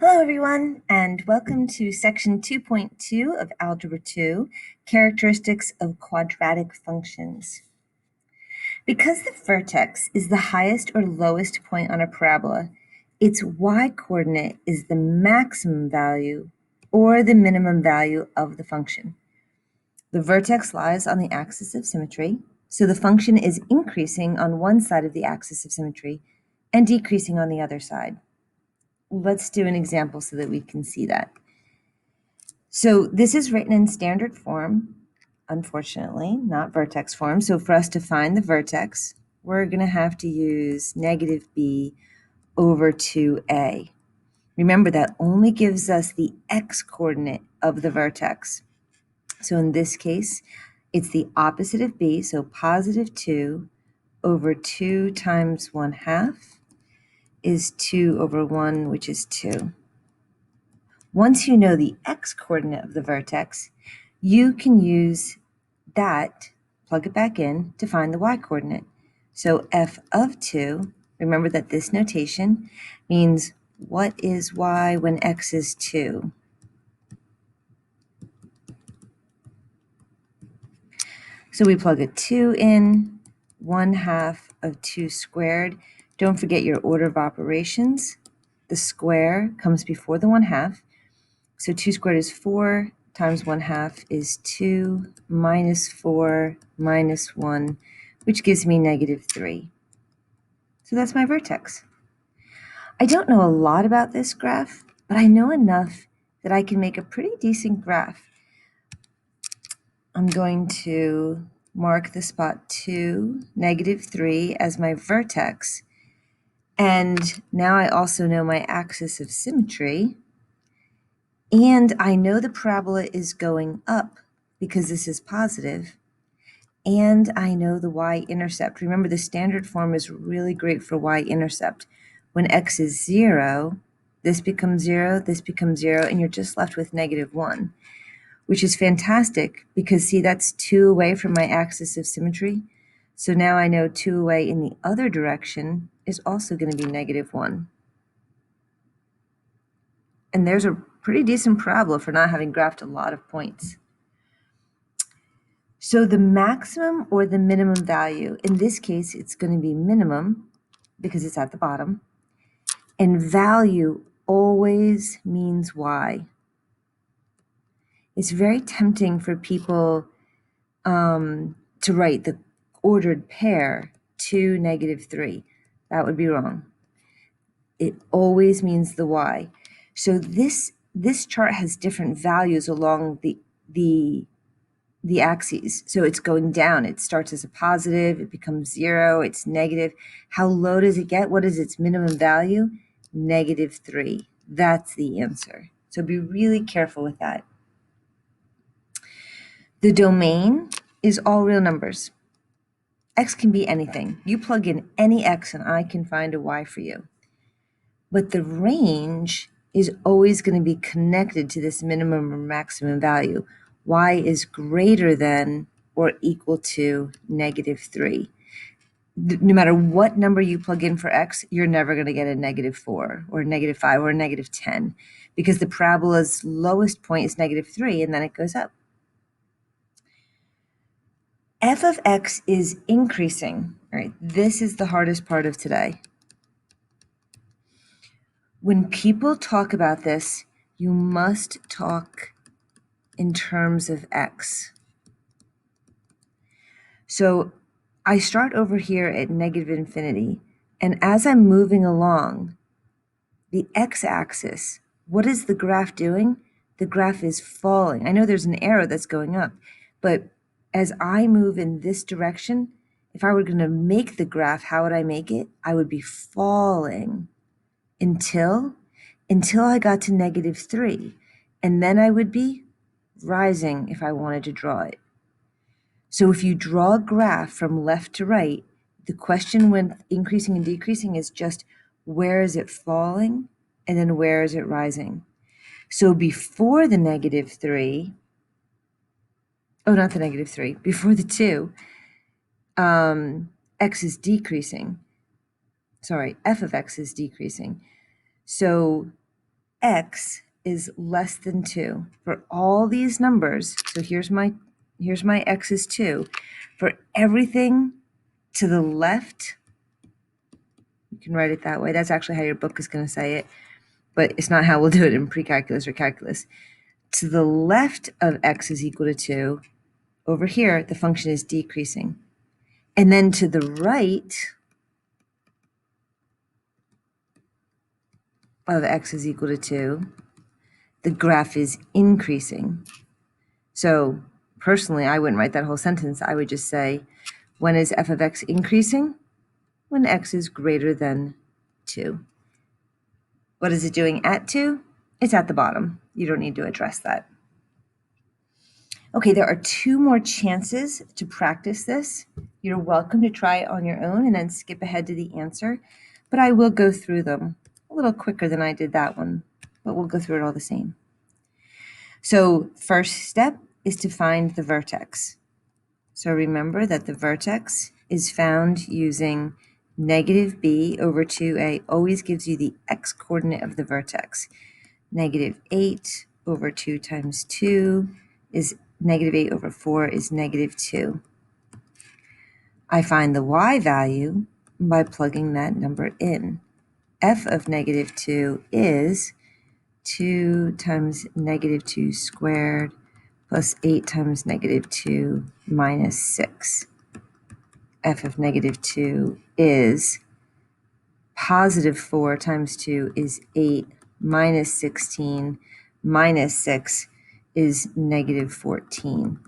Hello everyone, and welcome to section 2.2 of Algebra 2, Characteristics of Quadratic Functions. Because the vertex is the highest or lowest point on a parabola, its y-coordinate is the maximum value or the minimum value of the function. The vertex lies on the axis of symmetry, so the function is increasing on one side of the axis of symmetry and decreasing on the other side. Let's do an example so that we can see that. So this is written in standard form, unfortunately, not vertex form. So for us to find the vertex, we're going to have to use negative b over 2a. Remember, that only gives us the x-coordinate of the vertex. So in this case, it's the opposite of b, so positive 2 over 2 times 1/2 is 2 over 1, which is 2. Once you know the x-coordinate of the vertex, you can use that, plug it back in, to find the y-coordinate. So f of 2, remember that this notation means what is y when x is 2? So we plug a 2 in, 1/2 of 2 squared. Don't forget your order of operations. The square comes before the 1/2. So 2 squared is 4, times 1/2 is 2, minus 4, minus 1, which gives me negative 3. So that's my vertex. I don't know a lot about this graph, but I know enough that I can make a pretty decent graph. I'm going to mark the spot 2, negative 3 as my vertex. And now I also know my axis of symmetry. And I know the parabola is going up because this is positive. And I know the y-intercept. Remember, the standard form is really great for y-intercept. When x is 0, this becomes 0, this becomes 0, and you're just left with negative 1, which is fantastic because, see, that's 2 away from my axis of symmetry. So now I know 2 away in the other direction is also going to be negative 1. And there's a pretty decent parabola for not having graphed a lot of points. So the maximum or the minimum value, in this case, it's going to be minimum because it's at the bottom. And value always means y. It's very tempting for people to write the ordered pair 2, negative 3. That would be wrong. It always means the y. So this chart has different values along the axes. So it's going down. It starts as a positive, it becomes 0, it's negative. How low does it get? What is its minimum value? Negative 3. That's the answer. So be really careful with that. The domain is all real numbers. X can be anything. You plug in any X and I can find a Y for you. But the range is always going to be connected to this minimum or maximum value. Y is greater than or equal to negative 3. No matter what number you plug in for X, you're never going to get a negative 4 or a negative 5 or a negative 10 because the parabola's lowest point is negative 3 and then it goes up. F of X is increasing. All right, this is the hardest part of today. When people talk about this, you must talk in terms of X. So I start over here at negative infinity, and as I'm moving along the x-axis, what is the graph doing? The graph is falling. I know there's an arrow that's going up, but as I move in this direction, if I were going to make the graph, how would I make it? I would be falling until I got to negative 3, and then I would be rising if I wanted to draw it. So if you draw a graph from left to right, the question when increasing and decreasing is just where is it falling and then where is it rising? So before the negative 3, oh, not the negative 3, before the 2, X is decreasing. Sorry, f of X is decreasing. So x is less than 2 for all these numbers, so here's my x is 2. For everything to the left, you can write it that way. That's actually how your book is going to say it, but it's not how we'll do it in pre-calculus or calculus. To the left of x is equal to 2, over here, the function is decreasing. And then to the right of x is equal to 2, the graph is increasing. So personally, I wouldn't write that whole sentence. I would just say, when is f of x increasing? When x is greater than 2. What is it doing at 2? It's at the bottom. You don't need to address that. Okay, there are 2 more chances to practice this. You're welcome to try it on your own and then skip ahead to the answer, but I will go through them a little quicker than I did that one, but we'll go through it all the same. So first step is to find the vertex. So remember that the vertex is found using negative b over 2a always gives you the x coordinate of the vertex. Negative 8 over 2 times 2 is negative 8 over 4 is negative 2. I find the y value by plugging that number in. F of negative 2 is 2 times negative 2 squared plus 8 times negative 2 minus 6. F of negative 2 is positive 4 times 2 is 8 minus 16 minus 6 is negative 14.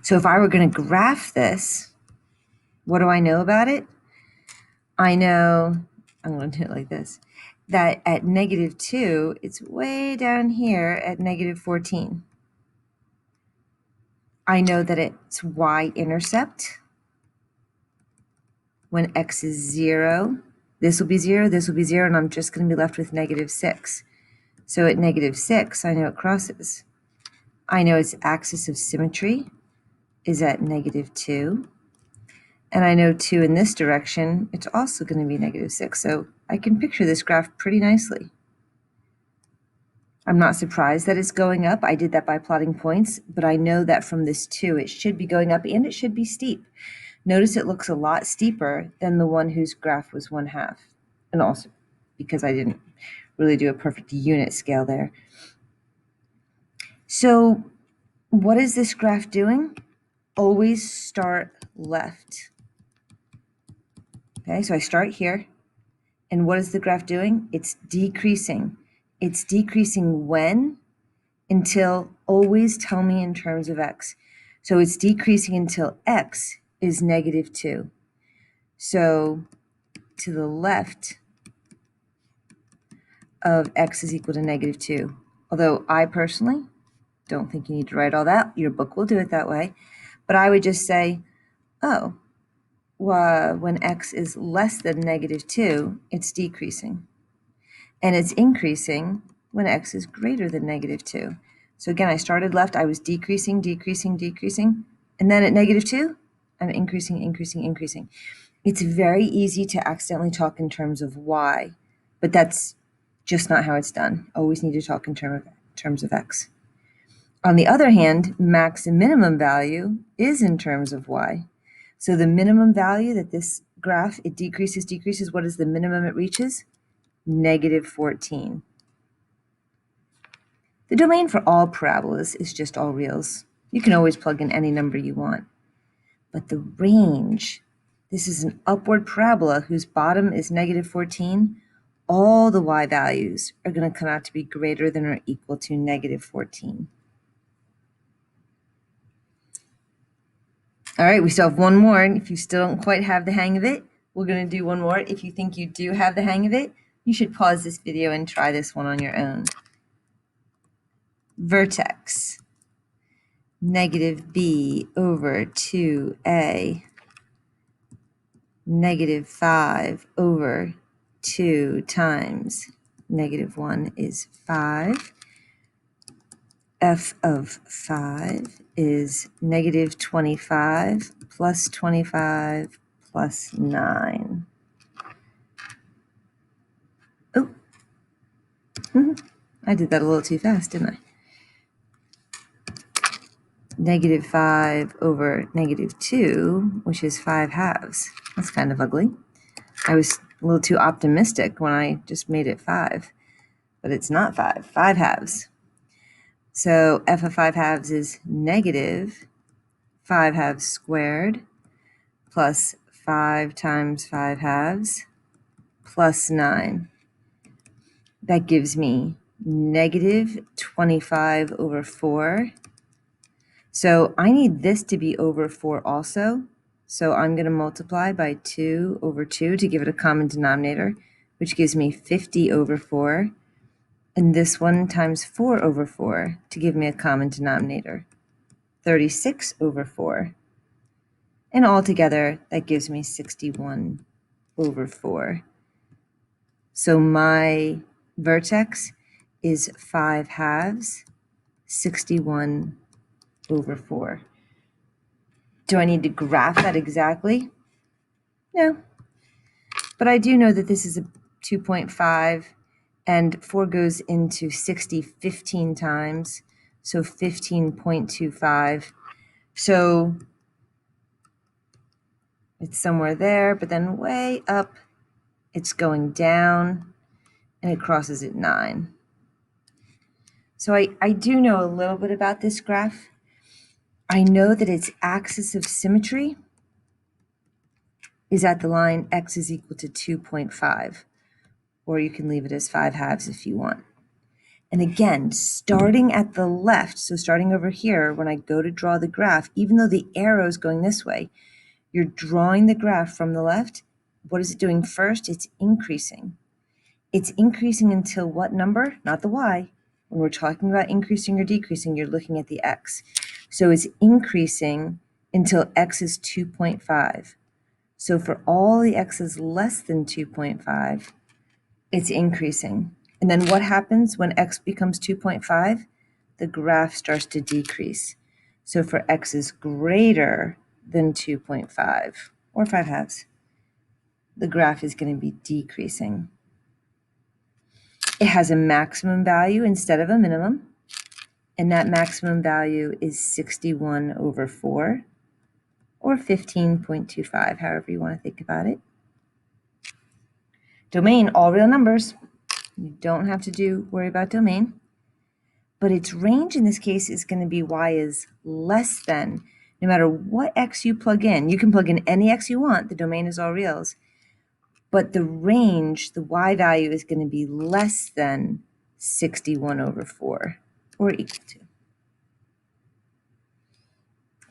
So if I were going to graph this, what do I know about it? I know, I'm going to do it like this, that at negative 2, it's way down here at negative 14. I know that it's y-intercept when x is 0. This will be 0, this will be 0, and I'm just going to be left with negative 6. So at negative 6, I know it crosses. I know its axis of symmetry is at negative 2. And I know 2 in this direction, it's also going to be negative 6. So I can picture this graph pretty nicely. I'm not surprised that it's going up. I did that by plotting points, but I know that from this 2, it should be going up and it should be steep. Notice it looks a lot steeper than the one whose graph was 1/2. And also because I didn't really do a perfect unit scale there. So what is this graph doing? Always start left. Okay, so I start here. And what is the graph doing? It's decreasing. It's decreasing when? Until always tell me in terms of x. So it's decreasing until x is negative 2. So to the left of x is equal to negative 2. Although I personally don't think you need to write all that. Your book will do it that way. But I would just say, oh, well, when x is less than negative 2, it's decreasing. And it's increasing when x is greater than negative 2. So again, I started left, I was decreasing, decreasing, decreasing. And then at negative 2, I'm increasing, increasing, increasing. It's very easy to accidentally talk in terms of y, but that's just not how it's done. Always need to talk in terms of x. On the other hand, max and minimum value is in terms of y. So the minimum value that this graph, it decreases, decreases. What is the minimum it reaches? Negative 14. The domain for all parabolas is just all reals. You can always plug in any number you want. But the range, this is an upward parabola whose bottom is negative 14. All the y values are going to come out to be greater than or equal to negative 14. All right, we still have one more. And if you still don't quite have the hang of it, we're going to do one more. If you think you do have the hang of it, you should pause this video and try this one on your own. Vertex, negative b over 2a, negative 5 over 2 times negative 1 is 5. F of 5 is negative 25 plus 25 plus 9. I did that a little too fast, didn't I? Negative 5 over negative 2, which is 5 halves. That's kind of ugly. I was a little too optimistic when I just made it 5, but it's not 5, 5 halves. So f of 5 halves is negative 5 halves squared plus 5 times 5 halves plus 9. That gives me negative 25 over 4. So I need this to be over 4 also. So I'm going to multiply by 2 over 2 to give it a common denominator, which gives me 50 over 4. And this one times 4 over 4 to give me a common denominator, 36 over 4. And altogether, that gives me 61 over 4. So my vertex is 5 halves, 61 over 4. Do I need to graph that exactly? No. But I do know that this is a 2.5, and 4 goes into 60 15 times, so 15.25. So it's somewhere there, but then way up, it's going down, and it crosses at 9. So I do know a little bit about this graph. I know that its axis of symmetry is at the line x is equal to 2.5, or you can leave it as 5 halves if you want. And again, starting at the left, so starting over here, when I go to draw the graph, even though the arrow is going this way, you're drawing the graph from the left. What is it doing first? It's increasing. It's increasing until what number? Not the y. When we're talking about increasing or decreasing, you're looking at the x. So it's increasing until x is 2.5. So for all the x's less than 2.5, it's increasing. And then what happens when x becomes 2.5? The graph starts to decrease. So for x is greater than 2.5, or 5 halves, the graph is going to be decreasing. It has a maximum value instead of a minimum, and that maximum value is 61 over 4, or 15.25, however you want to think about it. Domain, all real numbers. You don't have to worry about domain. But its range in this case is going to be y is less than, no matter what x you plug in. You can plug in any x you want. The domain is all reals. But the range, the y value, is going to be less than 61 over 4, or equal to.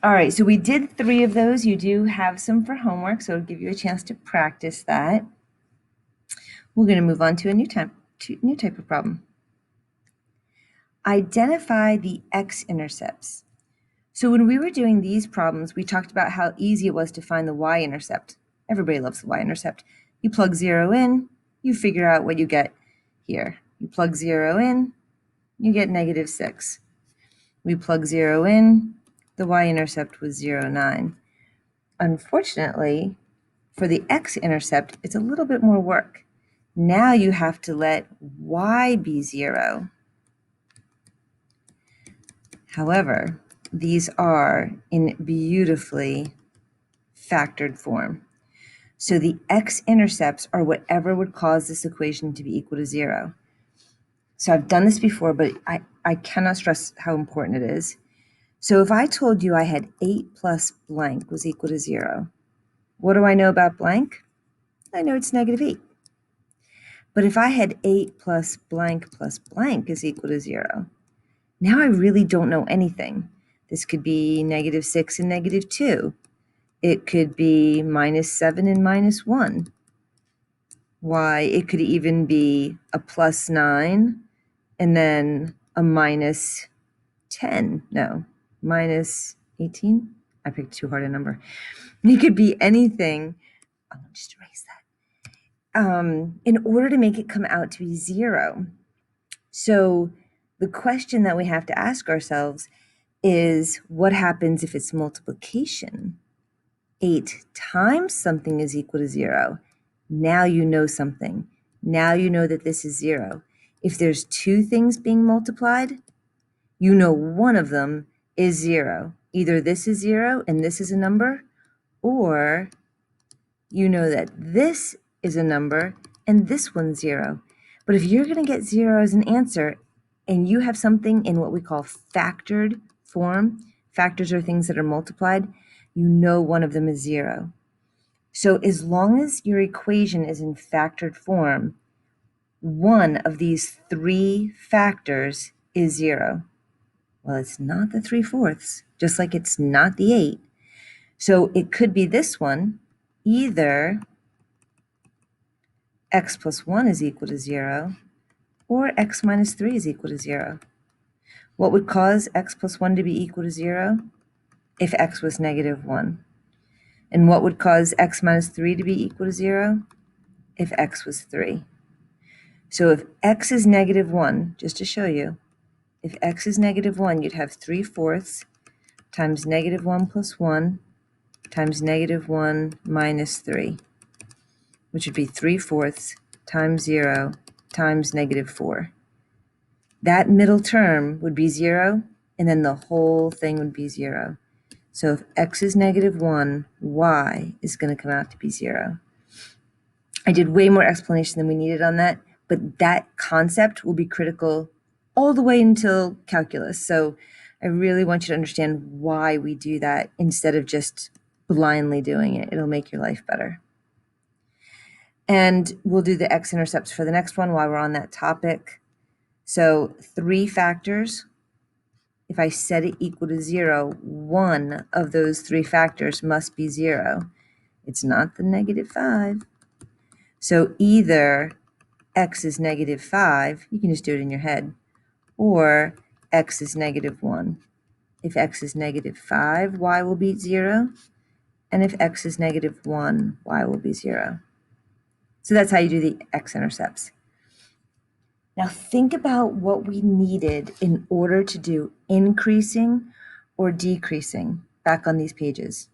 All right, so we did 3 of those. You do have some for homework, so it'll give you a chance to practice that. We're going to move on to a new type of problem. Identify the x-intercepts. So when we were doing these problems, we talked about how easy it was to find the y-intercept. Everybody loves the y-intercept. You plug 0 in, you figure out what you get here. You plug 0 in, you get negative 6. We plug 0 in, the y-intercept was 0, 9. Unfortunately, for the x-intercept, it's a little bit more work. Now you have to let y be 0. However, these are in beautifully factored form. So the x-intercepts are whatever would cause this equation to be equal to 0. So I've done this before, but I cannot stress how important it is. So if I told you I had 8 plus blank was equal to 0, what do I know about blank? I know it's negative 8. But if I had 8 plus blank is equal to 0, now I really don't know anything. This could be negative 6 and negative 2. It could be minus 7 and minus 1. Why, it could even be a plus 9 and then a minus 10. No, minus 18. I picked too hard a number. It could be anything. I'm going to just erase that. In order to make it come out to be 0. So the question that we have to ask ourselves is, what happens if it's multiplication? 8 times something is equal to 0. Now you know something. Now you know that this is 0. If there's two things being multiplied, you know one of them is 0. Either this is 0 and this is a number, or you know that this is a number and this one's 0. But if you're going to get 0 as an answer and you have something in what we call factored form, factors are things that are multiplied, you know one of them is 0. So as long as your equation is in factored form, one of these three factors is 0. Well, it's not the 3/4, just like it's not the 8. So it could be this one, either x plus 1 is equal to 0, or x minus 3 is equal to 0. What would cause x plus 1 to be equal to 0? If x was negative 1. And what would cause x minus 3 to be equal to 0? If x was 3. So if x is negative 1, just to show you, if x is negative 1, you'd have 3/4 times negative 1 plus 1 times negative 1 minus 3, which would be 3/4 times 0 times negative 4. That middle term would be 0, and then the whole thing would be 0. So if x is negative 1, y is going to come out to be 0. I did way more explanation than we needed on that, but that concept will be critical all the way until calculus. So I really want you to understand why we do that instead of just blindly doing it. It'll make your life better. And we'll do the x-intercepts for the next one while we're on that topic. So 3 factors. If I set it equal to 0, one of those 3 factors must be 0. It's not the negative 5. So either x is negative 5, you can just do it in your head, or x is negative 1. If x is negative 5, y will be 0. And if x is negative 1, y will be 0. So that's how you do the x-intercepts. Now think about what we needed in order to do increasing or decreasing back on these pages.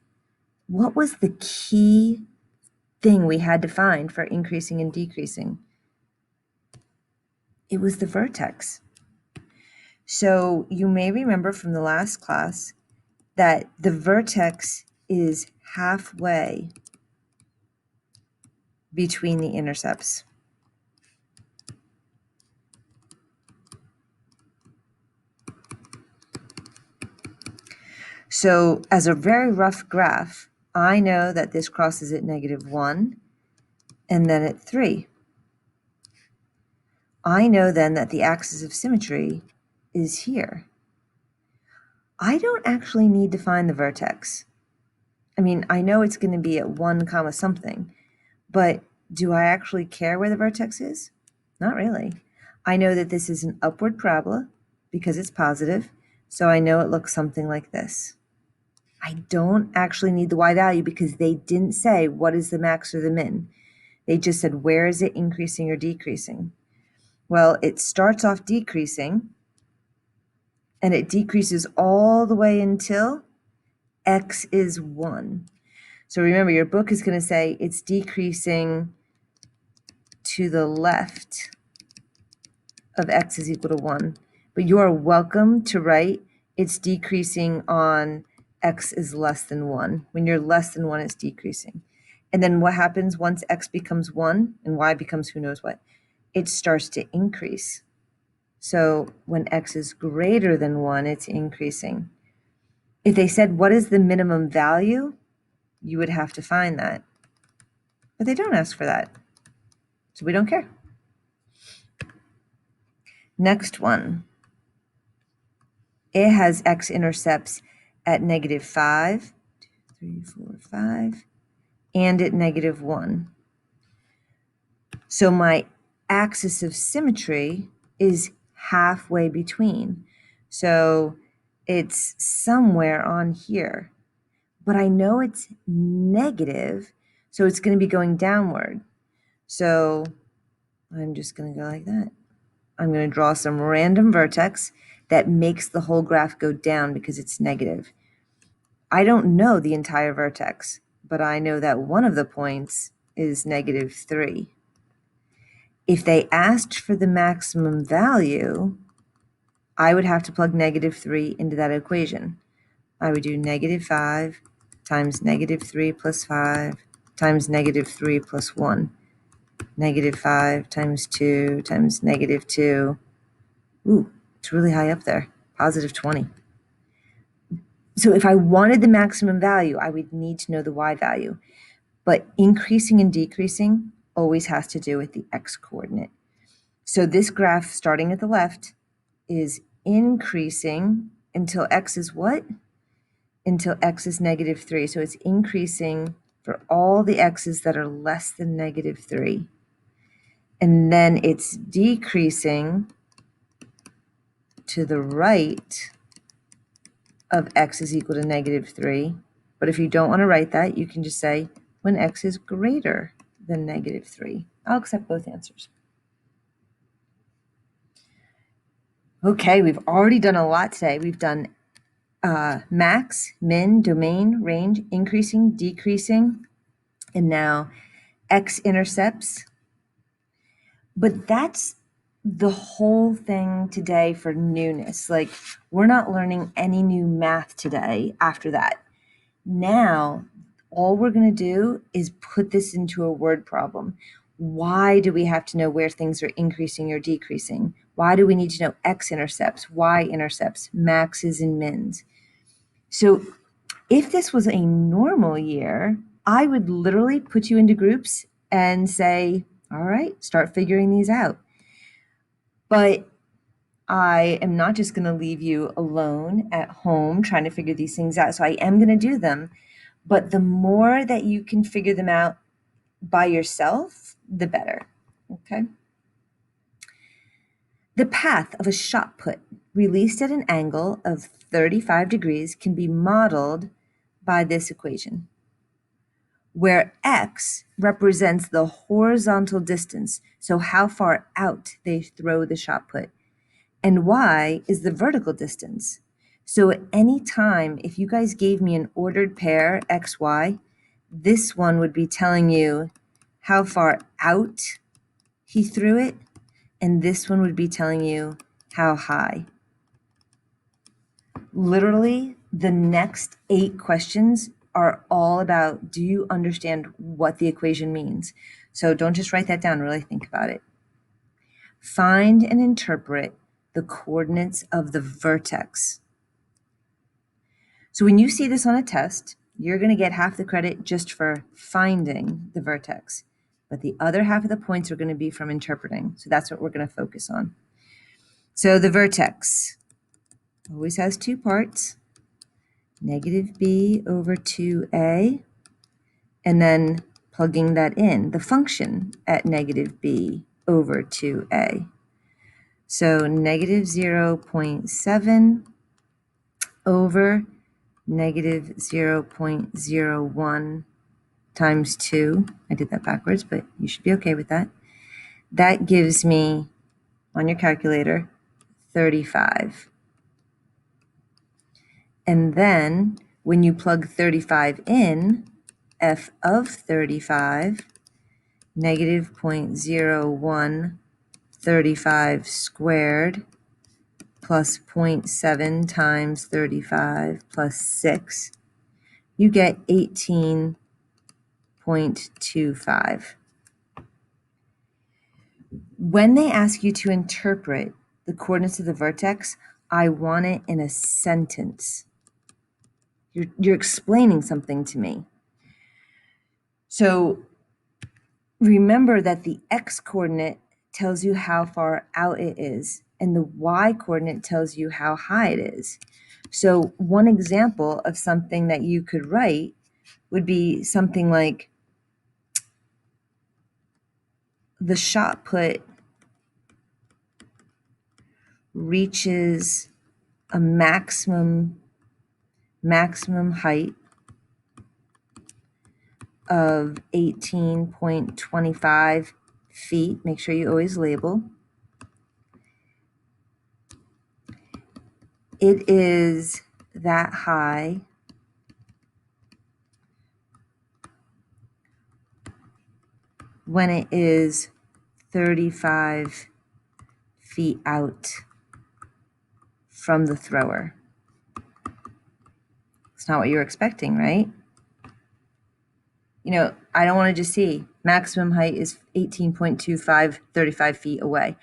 What was the key thing we had to find for increasing and decreasing? It was the vertex. So you may remember from the last class that the vertex is halfway between the intercepts. So as a very rough graph, I know that this crosses at negative 1 and then at 3. I know then that the axis of symmetry is here. I don't actually need to find the vertex. I mean, I know it's going to be at 1 comma something, but do I actually care where the vertex is? Not really. I know that this is an upward parabola because it's positive, so I know it looks something like this. I don't actually need the y value because they didn't say what is the max or the min. They just said where is it increasing or decreasing. Well, it starts off decreasing, and it decreases all the way until x is 1. So remember, your book is going to say it's decreasing to the left of x is equal to 1. But you are welcome to write it's decreasing on x is less than 1. When you're less than 1, it's decreasing. And then what happens once x becomes 1 and y becomes who knows what? It starts to increase. So when x is greater than 1, it's increasing. If they said, what is the minimum value? You would have to find that. But they don't ask for that. So we don't care. Next one. It has x-intercepts at negative 5, 2, 3, 4, 5, and at negative 1. So my axis of symmetry is halfway between. So it's somewhere on here. But I know it's negative, so it's going to be going downward. So I'm just going to go like that. I'm going to draw some random vertex that makes the whole graph go down because it's negative. I don't know the entire vertex, but I know that one of the points is negative 3. If they asked for the maximum value, I would have to plug -3 into that equation. I would do -5 times -3 plus 5 times -3 plus 1. -5 times 2 times -2. Ooh, it's really high up there, +20. So if I wanted the maximum value, I would need to know the y value. But increasing and decreasing always has to do with the x coordinate. So this graph starting at the left is increasing until x is what? Until x is -3. So it's increasing for all the x's that are less than -3. And then it's decreasing to the right of x is equal to -3. But if you don't want to write that, you can just say when x is greater than -3. I'll accept both answers. Okay, we've already done a lot today. We've done max, min, domain, range, increasing, decreasing, and now X-intercepts. But that's the whole thing today for newness. Like, we're not learning any new math today after that. Now, all we're going to do is put this into a word problem. Why do we have to know where things are increasing or decreasing? Why do we need to know x-intercepts, y-intercepts, maxes and mins? So if this was a normal year, I would literally put you into groups and say, all right, start figuring these out. But I am not just going to leave you alone at home trying to figure these things out. So I am going to do them. But the more that you can figure them out by yourself, the better. Okay. The path of a shot put released at an angle of 35 degrees can be modeled by this equation, where x represents the horizontal distance, so how far out they throw the shot put, and y is the vertical distance. So at any time, if you guys gave me an ordered pair, x, y, this one would be telling you how far out he threw it, and this one would be telling you how high. Literally, the next 8 questions are all about, do you understand what the equation means? So don't just write that down, really think about it. Find and interpret the coordinates of the vertex. So when you see this on a test, you're going to get half the credit just for finding the vertex, but the other half of the points are going to be from interpreting. So that's what we're going to focus on. So the vertex always has 2 parts, -b over 2a, and then plugging that in, the function at -b over 2a. So -0.7 over -0.01 times 2. I did that backwards, but you should be okay with that. That gives me, on your calculator, 35. And then when you plug 35 in, f of 35, -0.0135 squared plus 0.7 times 35 plus 6, you get 18.25. When they ask you to interpret the coordinates of the vertex, I want it in a sentence. You're explaining something to me. So remember that the x coordinate tells you how far out it is, and the y coordinate tells you how high it is. So one example of something that you could write would be something like, the shot put reaches a maximum height of 18.25 feet. Make sure you always label. It is that high when it is 35 feet out from the thrower. It's not what you're expecting, right? You know, I don't want to just see maximum height is 18.25, 35 feet away.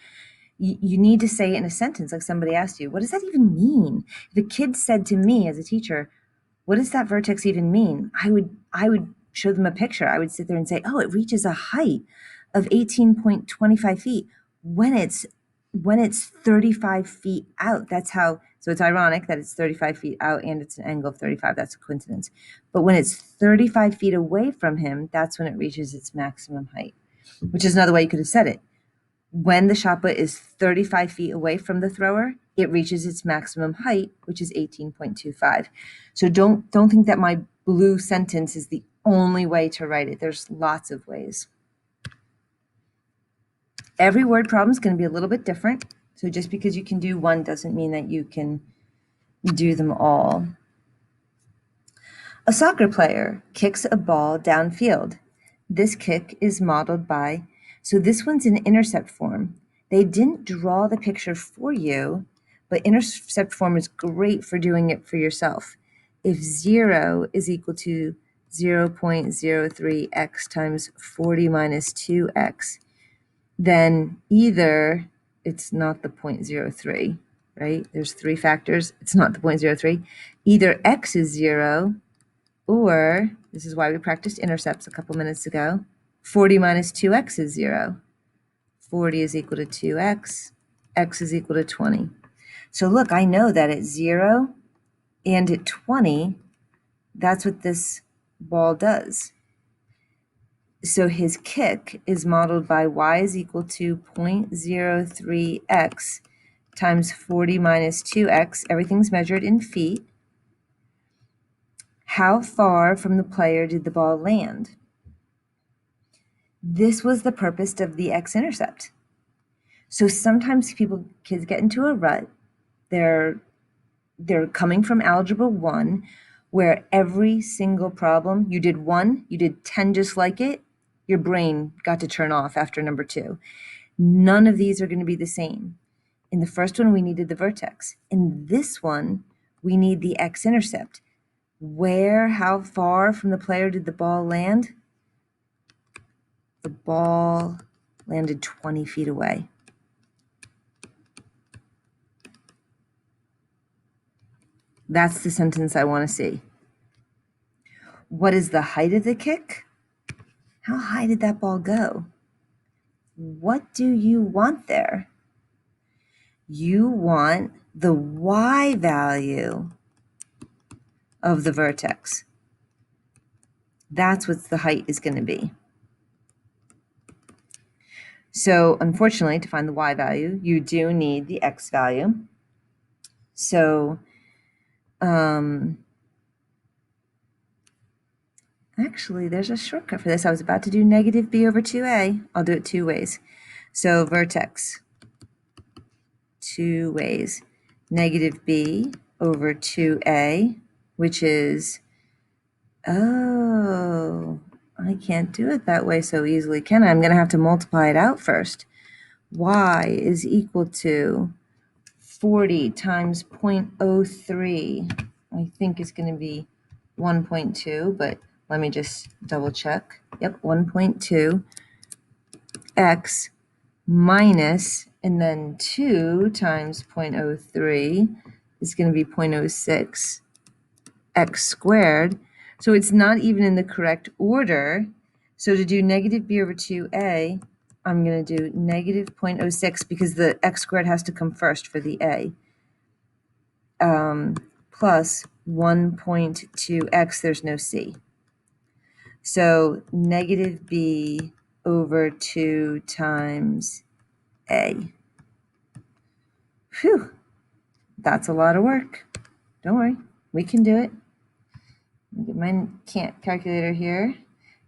You need to say it in a sentence like somebody asked you. What does that even mean? If a kid said to me as a teacher, what does that vertex even mean? I would show them a picture. I would sit there and say, oh, it reaches a height of 18.25 feet when it's 35 feet out. That's how, so it's ironic that it's 35 feet out and it's an angle of 35. That's a coincidence. But when it's 35 feet away from him, that's when it reaches its maximum height, which is another way you could have said it. When the shot put is 35 feet away from the thrower, it reaches its maximum height, which is 18.25. So don't think that my blue sentence is the only way to write it. There's lots of ways. Every word problem is going to be a little bit different. So just because you can do one doesn't mean that you can do them all. A soccer player kicks a ball downfield. This kick is modeled by, so this one's in intercept form. They didn't draw the picture for you, but intercept form is great for doing it for yourself. If 0 is equal to 0.03x times 40 minus 2x, then either it's not the 0.03, right? There's three factors. It's not the 0.03. Either x is 0, or, this is why we practiced intercepts a couple minutes ago, 40 minus 2x is 0. 40 is equal to 2x. X is equal to 20. So look, I know that at 0 and at 20, that's what this ball does. So his kick is modeled by y is equal to 0.03x times 40 minus 2x. Everything's measured in feet. How far from the player did the ball land? This was the purpose of the X-intercept. So sometimes kids get into a rut. They're coming from Algebra 1, where every single problem, you did 1, you did 10 just like it, your brain got to turn off after number 2. None of these are going to be the same. In the first one, we needed the vertex. In this one, we need the X-intercept. How far from the player did the ball land? The ball landed 20 feet away. That's the sentence I want to see. What is the height of the kick? How high did that ball go? What do you want there? You want the y value of the vertex. That's what the height is going to be. So unfortunately, to find the y value, you do need the x value. So actually, there's a shortcut for this. I was about to do negative b over 2a. I'll do it two ways. So vertex, two ways. Negative b over 2a, which is, oh, I can't do it that way so easily, can I? I'm going to have to multiply it out first. Y is equal to 40 times 0.03. I think it's going to be 1.2, but let me just double check. Yep, 1.2 x minus, and then 2 times 0.03 is going to be 0.06 x squared. So it's not even in the correct order. So to do negative b over 2a, I'm going to do negative 0.06 because the x squared has to come first for the a. Plus 1.2x, there's no c. So negative b over 2 times a. Phew, that's a lot of work. Don't worry, we can do it. Get my calculator here.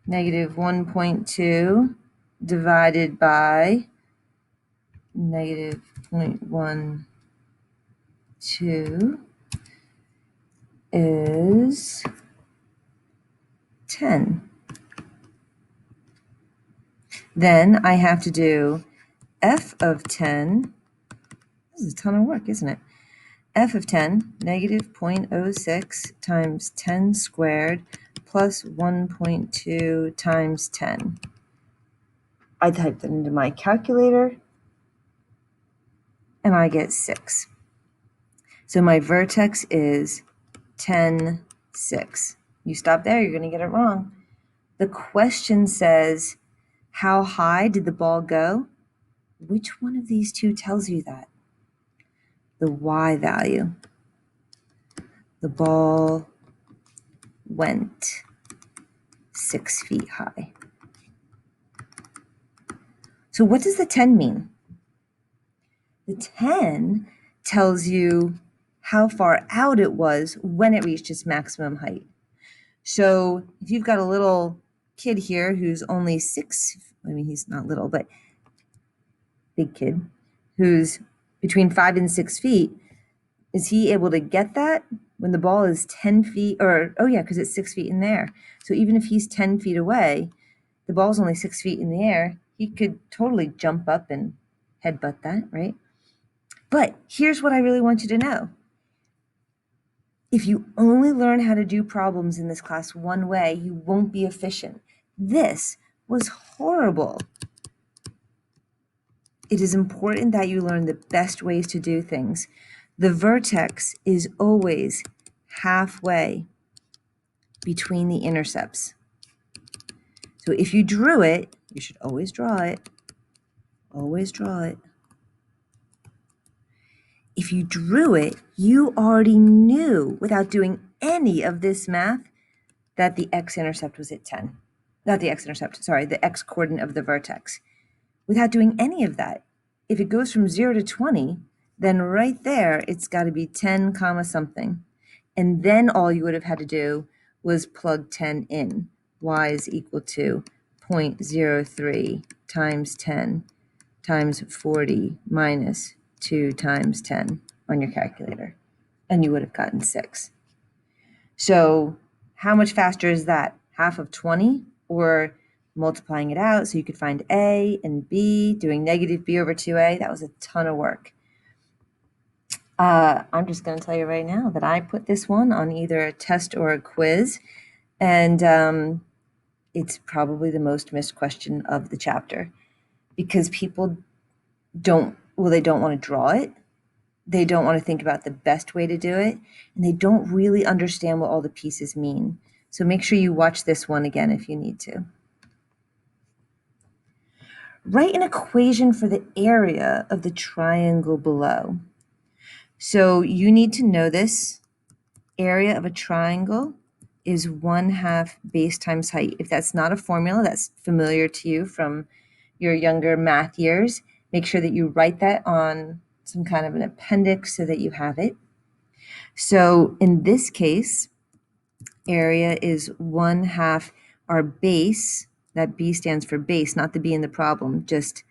Negative 1.2 divided by negative 0.12 is 10. Then I have to do f of 10, this is a ton of work, isn't it? F of 10, negative 0.06 times 10 squared plus 1.2 times 10. I type that into my calculator, and I get 6. So my vertex is 10, 6. You stop there, you're going to get it wrong. The question says, how high did the ball go? Which one of these two tells you that? The y value. The ball went 6 feet high. So what does the 10 mean? The 10 tells you how far out it was when it reached its maximum height. So if you've got a little kid here who's only 6, I mean, he's not little, but big kid, who's between 5 and 6 feet, is he able to get that when the ball is 10 feet, or, oh yeah, because it's 6 feet in the air. So even if he's 10 feet away, the ball's only 6 feet in the air, he could totally jump up and headbutt that, right? But here's what I really want you to know. If you only learn how to do problems in this class one way, you won't be efficient. This was horrible. It is important that you learn the best ways to do things. The vertex is always halfway between the intercepts. So if you drew it, you should always draw it. Always draw it. If you drew it, you already knew without doing any of this math that the x-intercept was at 10. Not the x-intercept, sorry, the x-coordinate of the vertex. Without doing any of that, if it goes from 0 to 20, then right there, it's got to be 10 comma something. And then all you would have had to do was plug 10 in. Y is equal to 0.03 times 10 times 40 minus 2 times 10 on your calculator. And you would have gotten 6. So how much faster is that? Half of 20? Or multiplying it out so you could find a and b, doing negative b over 2a? That was a ton of work. I'm just going to tell you right now that I put this one on either a test or a quiz, and it's probably the most missed question of the chapter because people don't want to draw it. They don't want to think about the best way to do it, and they don't really understand what all the pieces mean. So make sure you watch this one again if you need to. Write an equation for the area of the triangle below. So you need to know this. Area of a triangle is 1/2 base times height. If that's not a formula that's familiar to you from your younger math years, make sure that you write that on some kind of an appendix so that you have it. So in this case, area is 1/2 our base. That B stands for base, not the B in the problem, just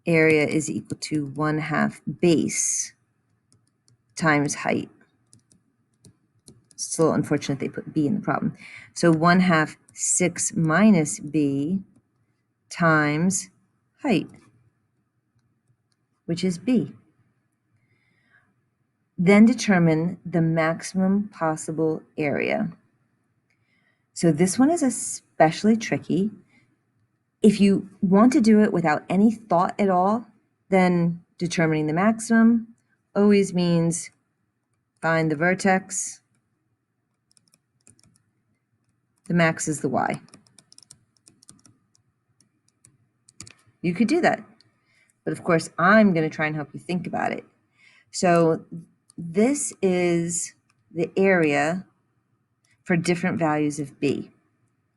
area is equal to 1/2 base times height. It's a little unfortunate they put B in the problem. So 1/2 6 minus B times height, which is B. Then determine the maximum possible area. So this one is especially tricky. If you want to do it without any thought at all, then determining the maximum always means find the vertex. The max is the y. You could do that. But of course, I'm going to try and help you think about it. So this is the area for different values of b.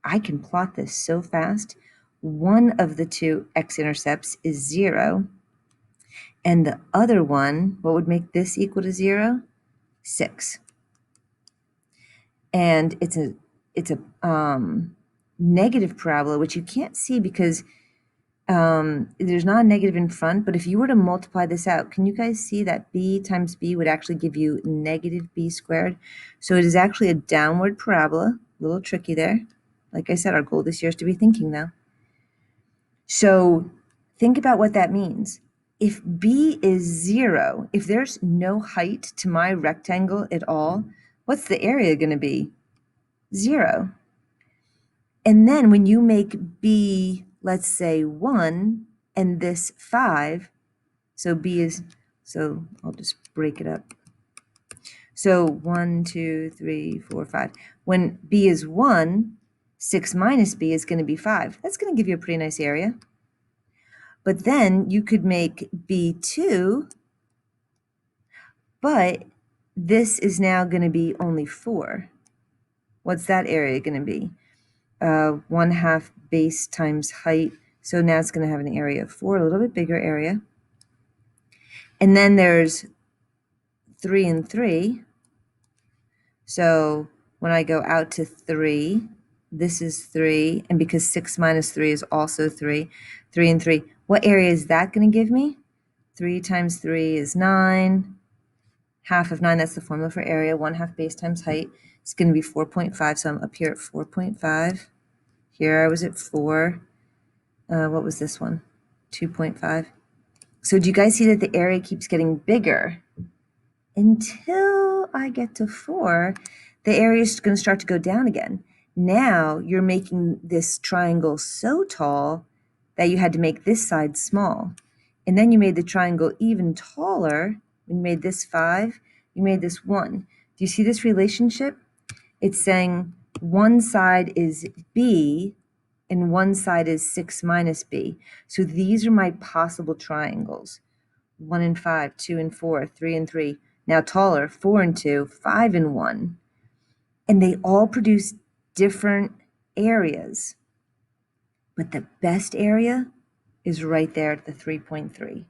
I can plot this so fast. One of the two x-intercepts is 0. And the other one, what would make this equal to 0? 6. And it's a negative parabola, which you can't see because there's not a negative in front, but if you were to multiply this out, can you guys see that b times b would actually give you negative b squared? So it is actually a downward parabola, a little tricky there. Like I said, our goal this year is to be thinking though. So Think about what that means. If B is 0, if there's no height to my rectangle at all, what's the area going to be? 0. And then when you make B, let's say 1, and this 5, so B is, so I'll just break it up. So 1, 2, 3, 4, 5. When B is 1, 6 minus B is going to be 5. That's going to give you a pretty nice area. But then you could make B 2, but this is now going to be only 4. What's that area going to be? 1/2 base times height. So now it's going to have an area of 4, a little bit bigger area. And then there's 3 and 3. So when I go out to 3, this is 3. And because 6 minus 3 is also 3, 3 and 3. What area is that going to give me? 3 times 3 is 9. Half of 9, that's the formula for area. 1/2 base times height. It's going to be 4.5. So I'm up here at 4.5. Here I was at 4. What was this one? 2.5. So do you guys see that the area keeps getting bigger? Until I get to 4, the area is going to start to go down again. Now you're making this triangle so tall that you had to make this side small. And then you made the triangle even taller. When you made this 5, you made this 1. Do you see this relationship? It's saying one side is B and one side is 6 minus B. So these are my possible triangles. 1 and 5, 2 and 4, 3 and 3. Now taller, 4 and 2, 5 and 1. And they all produce different areas. But the best area is right there at the 3.3.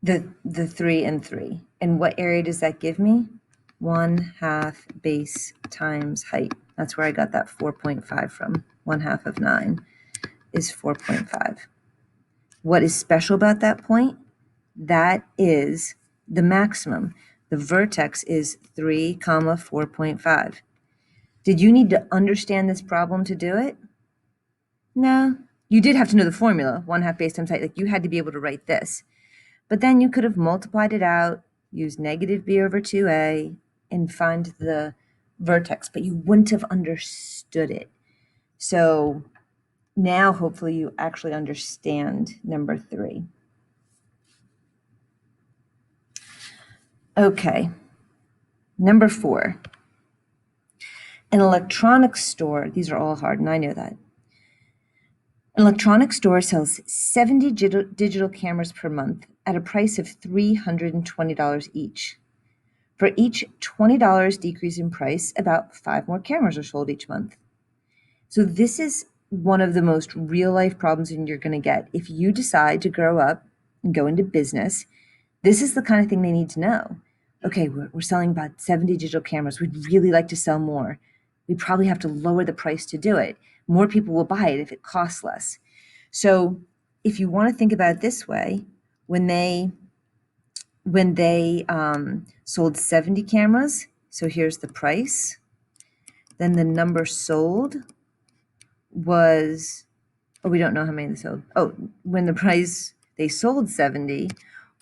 The 3 and 3. And what area does that give me? 1/2 base times height. That's where I got that 4.5 from. 1/2 of 9 is 4.5. What is special about that point? That is the maximum. The vertex is 3, 4.5. Did you need to understand this problem to do it? No. You did have to know the formula, 1/2 base times height. Like you had to be able to write this. But then you could have multiplied it out, used negative b over 2a, and find the vertex, but you wouldn't have understood it. So now hopefully you actually understand number 3. Okay, number 4. An electronics store, these are all hard, and I know that. An electronics store sells 70 digital cameras per month at a price of $320 each. For each $20 decrease in price, about 5 more cameras are sold each month. So this is one of the most real-life problems you're going to get. If you decide to grow up and go into business, this is the kind of thing they need to know. Okay, we're selling about 70 digital cameras. We'd really like to sell more. We probably have to lower the price to do it. More people will buy it if it costs less. So if you want to think about it this way, when they sold 70 cameras, so here's the price, then the number sold was, oh, we don't know how many they sold. Oh, when the price, they sold 70,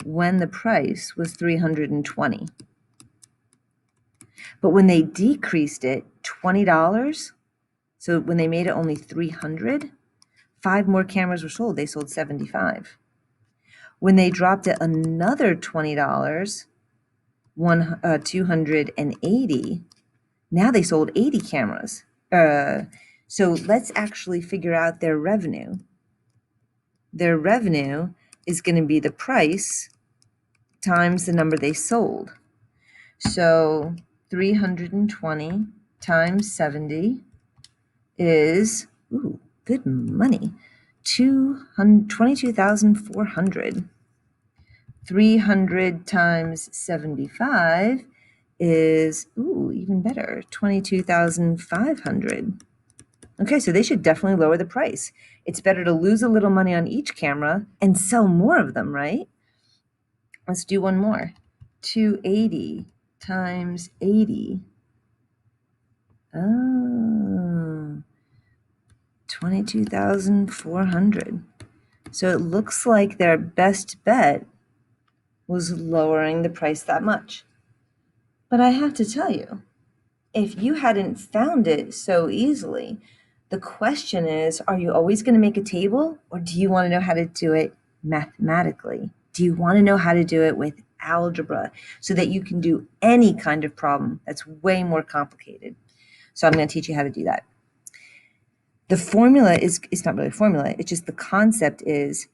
when the price was 320. But when they decreased it $20, so when they made it only 300, 5 more cameras were sold. They sold 75. When they dropped it another $20, 280, now they sold 80 cameras. So let's actually figure out their revenue. Their revenue is going to be the price times the number they sold. So 320 times 70 is, ooh, good money, 22,400. 300 times 75 is, ooh, even better, 22,500. Okay, so they should definitely lower the price. It's better to lose a little money on each camera and sell more of them, right? Let's do one more. 280 times 80. Oh, 22,400. So it looks like their best bet was lowering the price that much. But I have to tell you, if you hadn't found it so easily, the question is, are you always going to make a table, or do you want to know how to do it mathematically? Do you want to know how to do it with algebra so that you can do any kind of problem that's way more complicated? So I'm going to teach you how to do that. The formula is, it's not really a formula, it's just the concept is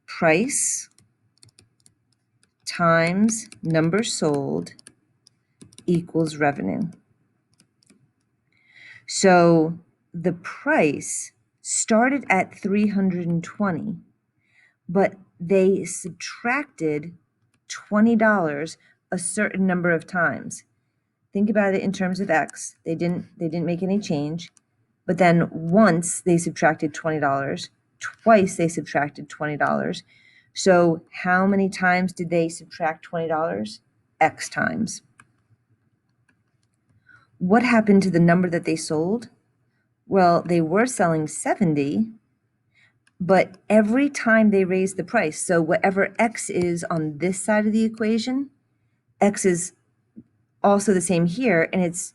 price times number sold equals revenue. So the price started at 320, but they subtracted $20 a certain number of times. Think about it in terms of X. They didn't make any change, but then once they subtracted $20, twice they subtracted $20. So how many times did they subtract $20? X times. What happened to the number that they sold? Well, they were selling 70, but every time they raised the price, so whatever X is on this side of the equation, X is also the same here, and it's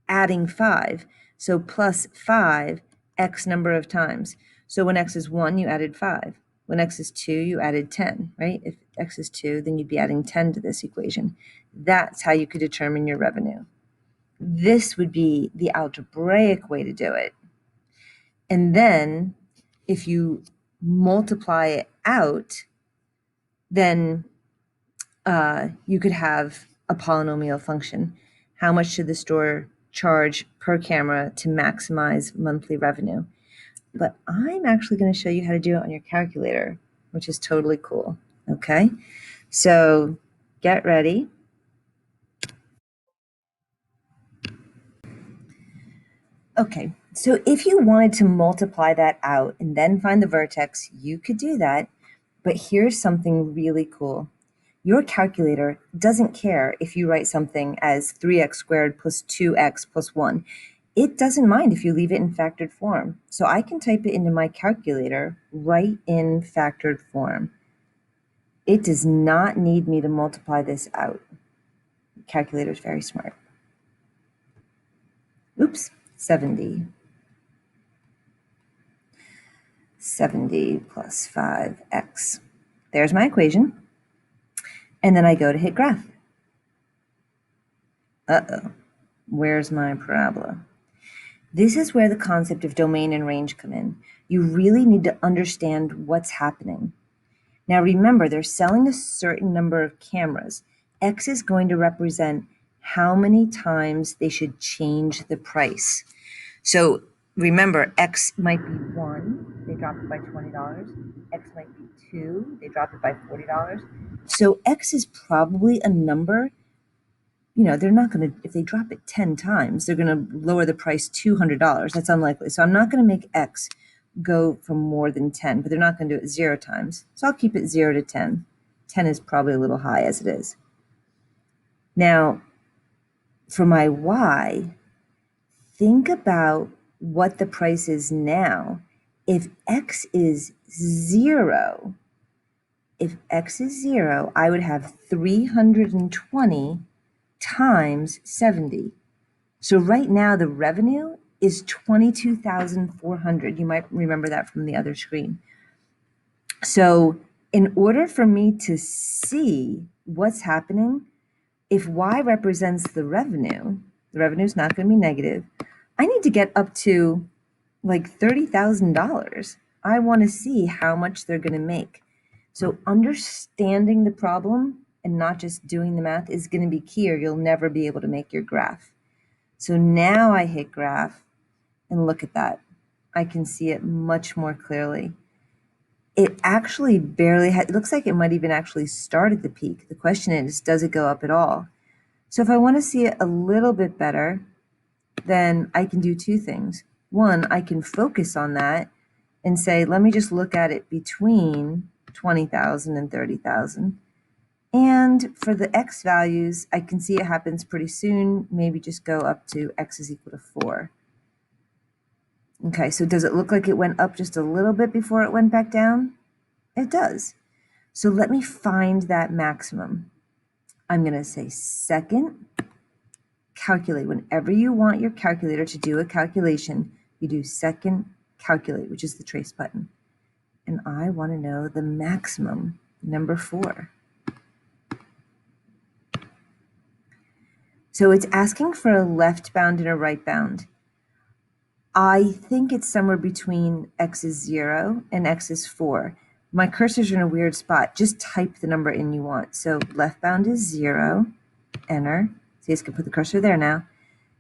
adding 5. So plus 5, X number of times. So when X is 1, you added 5. When X is 2, you added 10, right? If X is 2, then you'd be adding 10 to this equation. That's how you could determine your revenue. This would be the algebraic way to do it. And then if you multiply it out, then you could have a polynomial function. How much should the store charge per camera to maximize monthly revenue? But I'm actually going to show you how to do it on your calculator, which is totally cool. Okay, so get ready. Okay, so if you wanted to multiply that out and then find the vertex, you could do that. But here's something really cool. Your calculator doesn't care if you write something as 3x squared plus 2x plus 1. It doesn't mind if you leave it in factored form. So I can type it into my calculator right in factored form. It does not need me to multiply this out. The calculator is very smart. Oops, 70. 70 plus 5x. There's my equation. And then I go to hit graph. Uh-oh, where's my parabola? This is where the concept of domain and range come in. You really need to understand what's happening. Now remember, they're selling a certain number of cameras. X is going to represent how many times they should change the price. So remember, X might be 1, they dropped it by $20. X might be 2, they dropped it by $40. So X is probably a number, you know, they're not going to, if they drop it 10 times, they're going to lower the price $200. That's unlikely. So I'm not going to make X go from more than 10, but they're not going to do it 0 times. So I'll keep it 0 to 10. 10 is probably a little high as it is. Now, for my Y, think about what the price is now. If X is 0, I would have 320 times 70. So right now the revenue is 22,400. You might remember that from the other screen. So in order for me to see what's happening, if Y represents the revenue is not going to be negative. I need to get up to like $30,000. I want to see how much they're going to make. So understanding the problem and not just doing the math is going to be key, or you'll never be able to make your graph. So now I hit graph and look at that. I can see it much more clearly. It actually barely it looks like it might even actually start at the peak. The question is, does it go up at all? So if I want to see it a little bit better, then I can do two things. One, I can focus on that and say, let me just look at it between 20,000 and 30,000. And for the X values, I can see it happens pretty soon. Maybe just go up to X is equal to 4. Okay, so does it look like it went up just a little bit before it went back down? It does. So let me find that maximum. I'm going to say second, calculate. Whenever you want your calculator to do a calculation, you do second calculate, which is the trace button. And I want to know the maximum, number 4. So it's asking for a left bound and a right bound. I think it's somewhere between x is 0 and x is 4. My cursor's in a weird spot. Just type the number in you want. So left bound is 0, enter. So you just can put the cursor there now.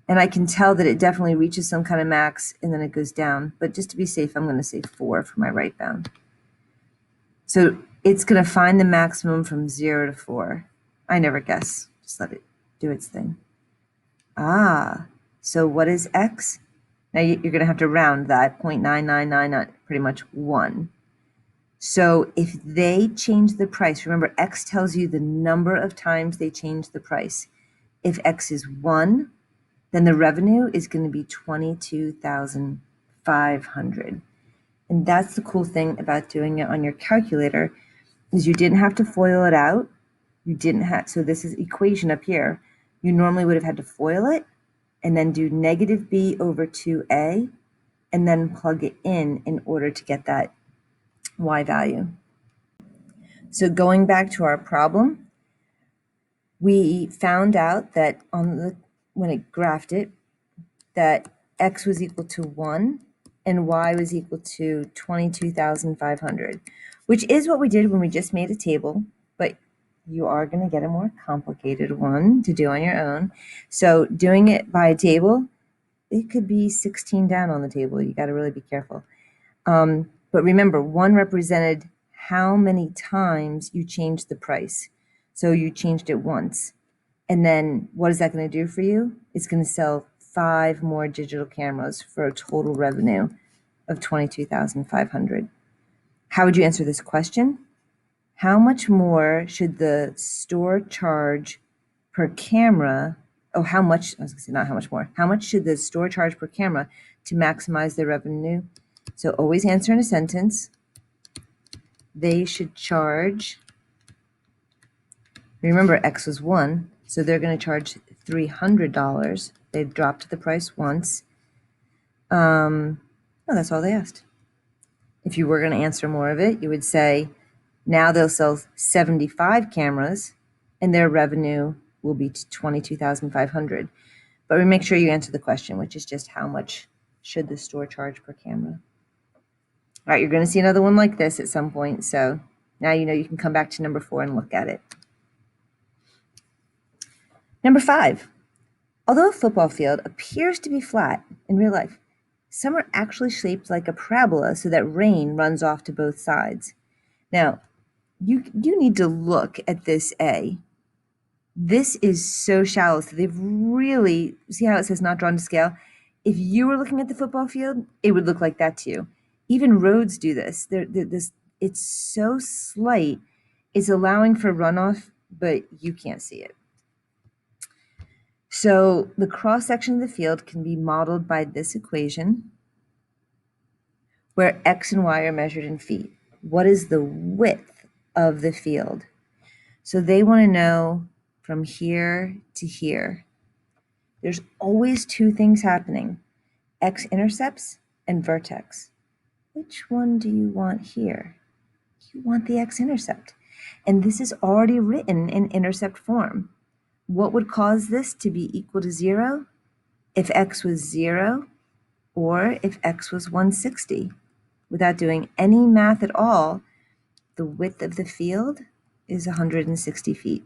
And I can tell that it definitely reaches some kind of max and then it goes down. But just to be safe, I'm going to say 4 for my right bound. So it's going to find the maximum from 0 to 4. I never guess. Just let it do its thing. Ah, so what is x? Now you're going to have to round that, 0.9999, pretty much 1. So if they change the price, remember x tells you the number of times they change the price. If x is 1, then the revenue is going to be $22,500. And that's the cool thing about doing it on your calculator, is you didn't have to FOIL it out. You didn't have, so this is equation up here. You normally would have had to FOIL it and then do negative b over 2a and then plug it in order to get that y value. So going back to our problem, we found out that when it graphed it, that x was equal to 1 and y was equal to 22,500, which is what we did when we just made a table, but you are going to get a more complicated one to do on your own. So doing it by a table, it could be 16 down on the table. You got to really be careful. But remember, 1 represented how many times you changed the price. So you changed it once. And then what is that going to do for you? It's going to sell 5 more digital cameras for a total revenue of $22,500. How would you answer this question? How much more should the store charge per camera? Oh, how much? I was going to say not how much more. How much should the store charge per camera to maximize their revenue? So always answer in a sentence. They should charge. Remember, X was 1, so they're going to charge $300. They've dropped the price once. No, that's all they asked. If you were going to answer more of it, you would say, now they'll sell 75 cameras, and their revenue will be $22,500. But we make sure you answer the question, which is just how much should the store charge per camera. All right, you're going to see another one like this at some point, so now you know you can come back to number 4 and look at it. Number 5, although a football field appears to be flat in real life, some are actually shaped like a parabola so that rain runs off to both sides. Now, you need to look at this A. This is so shallow, so they've really, see how it says not drawn to scale? If you were looking at the football field, it would look like that to you. Even roads do this. It's so slight, it's allowing for runoff, but you can't see it. So the cross-section of the field can be modeled by this equation, where x and y are measured in feet. What is the width of the field? So they want to know from here to here. There's always 2 things happening, X-intercepts and vertex. Which one do you want here? You want the X-intercept. And this is already written in intercept form. What would cause this to be equal to 0? If x was 0 or if x was 160. Without doing any math at all, the width of the field is 160 feet.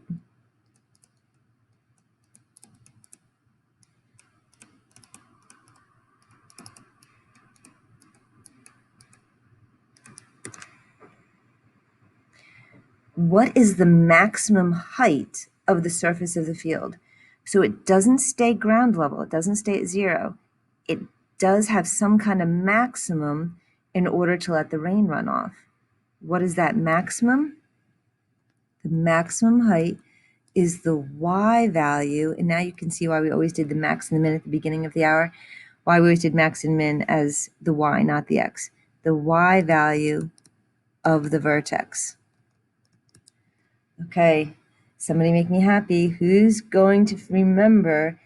What is the maximum height of the surface of the field? So it doesn't stay ground level, it doesn't stay at 0. It does have some kind of maximum in order to let the rain run off. What is that maximum? The maximum height is the y value, and now you can see why we always did the max and the min at the beginning of the hour, why we always did max and min as the y, not the x. The y value of the vertex. Okay, somebody make me happy. Who's going to remember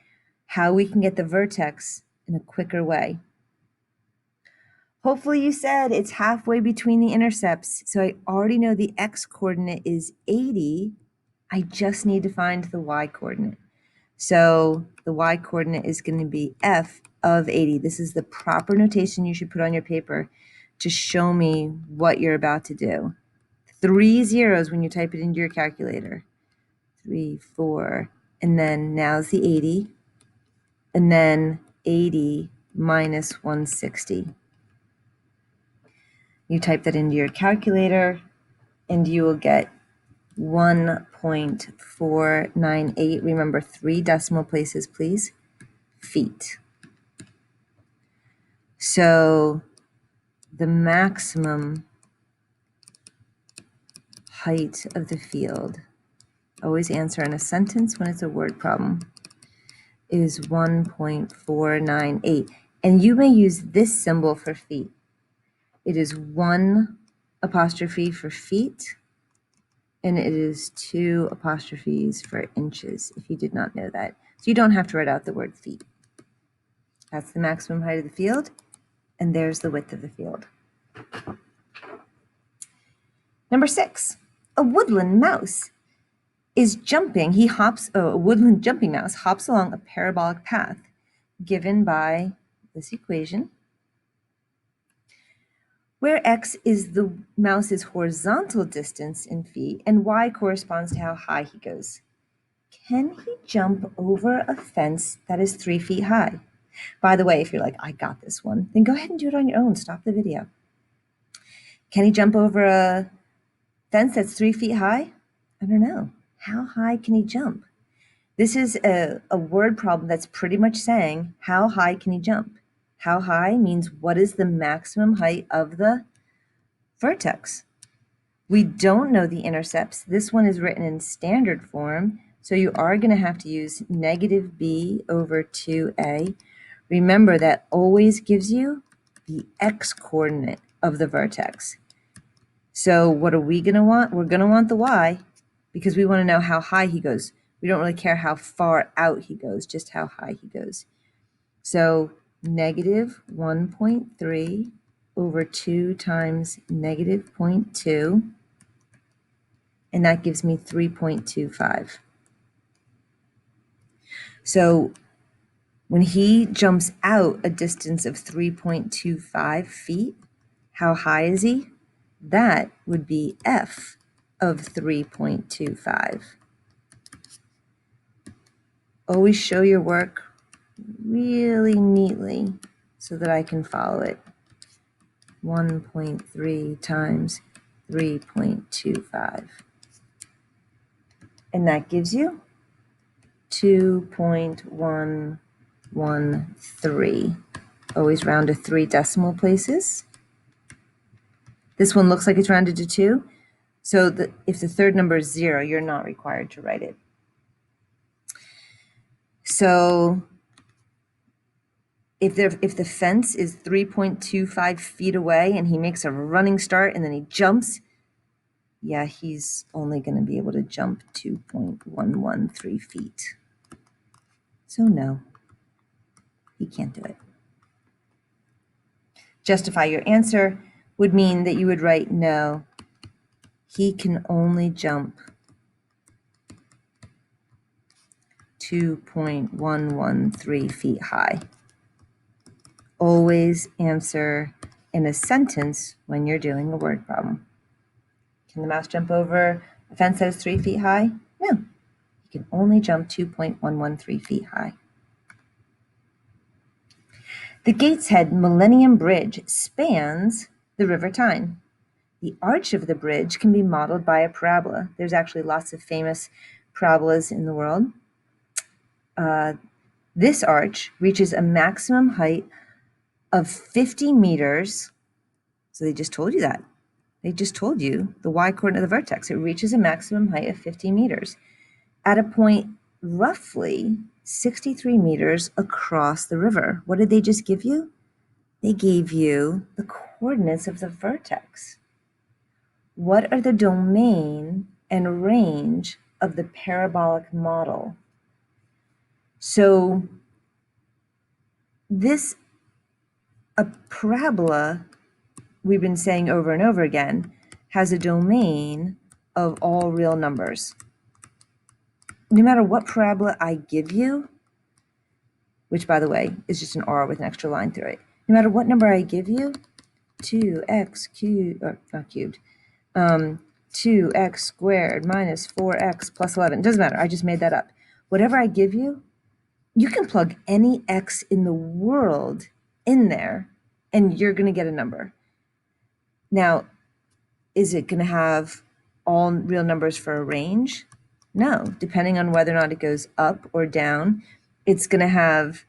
how we can get the vertex in a quicker way? Hopefully you said it's halfway between the intercepts. So I already know the x coordinate is 80. I just need to find the y coordinate. So the y coordinate is going to be f of 80. This is the proper notation you should put on your paper to show me what you're about to do. 3 zeros when you type it into your calculator. 3, 4, and then now's the 80, and then 80 minus 160. You type that into your calculator, and you will get 1.498. Remember, 3 decimal places, please. Feet. So the maximum height of the field, always answer in a sentence when it's a word problem, is 1.498. And you may use this symbol for feet. It is 1 apostrophe for feet, and it is 2 apostrophes for inches, if you did not know that. So you don't have to write out the word feet. That's the maximum height of the field, and there's the width of the field. Number 6, a woodland mouse is jumping. A woodland jumping mouse hops along a parabolic path given by this equation, where x is the mouse's horizontal distance in feet and y corresponds to how high he goes. Can he jump over a fence that is 3 feet high? By the way, if you're like, I got this one, then go ahead and do it on your own. Stop the video. Can he jump over a fence that's 3 feet high? I don't know. How high can he jump? This is a word problem that's pretty much saying, how high can he jump? How high means what is the maximum height of the vertex? We don't know the intercepts. This one is written in standard form, so you are going to have to use negative b over 2a. Remember, that always gives you the x coordinate of the vertex. So what are we going to want? We're going to want the y, because we want to know how high he goes. We don't really care how far out he goes, just how high he goes. So negative 1.3 over 2 times negative 0.2, and that gives me 3.25. So when he jumps out a distance of 3.25 feet, how high is he? That would be f of 3.25. Always show your work really neatly so that I can follow it. 1.3 times 3.25. And that gives you 2.113. Always round to 3 decimal places. This one looks like it's rounded to 2. So if the third number is 0, you're not required to write it. So if the fence is 3.25 feet away and he makes a running start and then he jumps, yeah, he's only going to be able to jump 2.113 feet. So no, he can't do it. Justify your answer would mean that you would write no, he can only jump 2.113 feet high. Always answer in a sentence when you're doing a word problem. Can the mouse jump over a fence that is 3 feet high? No, he can only jump 2.113 feet high. The Gateshead Millennium Bridge spans the River Tyne. The arch of the bridge can be modeled by a parabola. There's actually lots of famous parabolas in the world. This arch reaches a maximum height of 50 meters. So they just told you that. They just told you the y coordinate of the vertex. It reaches a maximum height of 50 meters at a point roughly 63 meters across the river. What did they just give you? They gave you the coordinates of the vertex. What are the domain and range of the parabolic model? So a parabola, we've been saying over and over again, has a domain of all real numbers. No matter what parabola I give you, which by the way is just an r with an extra line through it, no matter what number I give you, 2x cubed, or not cubed, 2x squared minus 4x plus 11, it doesn't matter, I just made that up. Whatever I give you, you can plug any x in the world in there and you're going to get a number. Now, is it going to have all real numbers for a range? No, depending on whether or not it goes up or down, it's going to have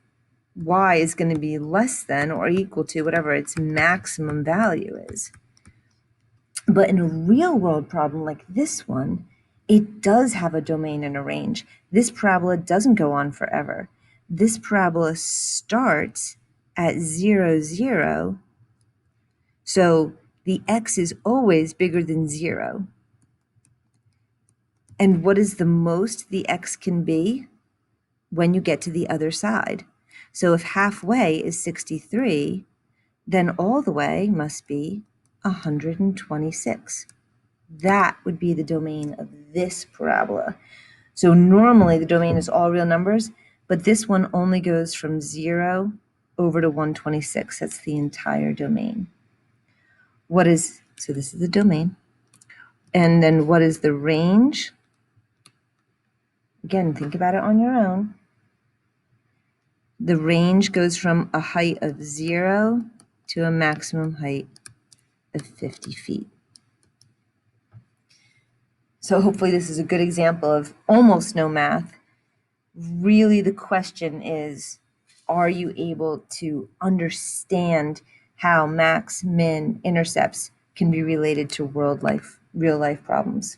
y is going to be less than or equal to whatever its maximum value is. But in a real world problem like this one, it does have a domain and a range. This parabola doesn't go on forever. This parabola starts at 0, 0. So the x is always bigger than 0. And what is the most the x can be? When you get to the other side. So if halfway is 63, then all the way must be 126. That would be the domain of this parabola. So normally the domain is all real numbers, but this one only goes from 0 over to 126. That's the entire domain. So this is the domain. And then what is the range? Again, think about it on your own. The range goes from a height of 0 to a maximum height of 50 feet. So hopefully this is a good example of almost no math. Really the question is, are you able to understand how max, min, intercepts can be related to real life problems?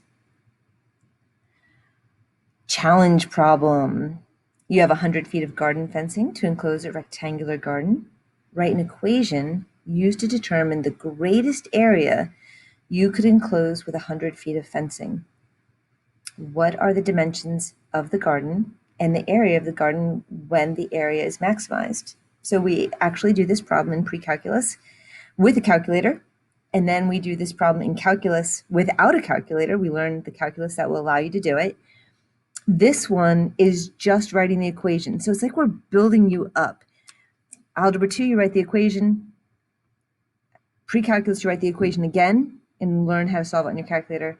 Challenge problem. You have 100 feet of garden fencing to enclose a rectangular garden. Write an equation used to determine the greatest area you could enclose with 100 feet of fencing. What are the dimensions of the garden and the area of the garden when the area is maximized? So we actually do this problem in pre-calculus with a calculator, and then we do this problem in calculus without a calculator. We learn the calculus that will allow you to do it. This one is just writing the equation. So it's like we're building you up. Algebra 2, you write the equation. Pre-calculus, you write the equation again and learn how to solve it on your calculator.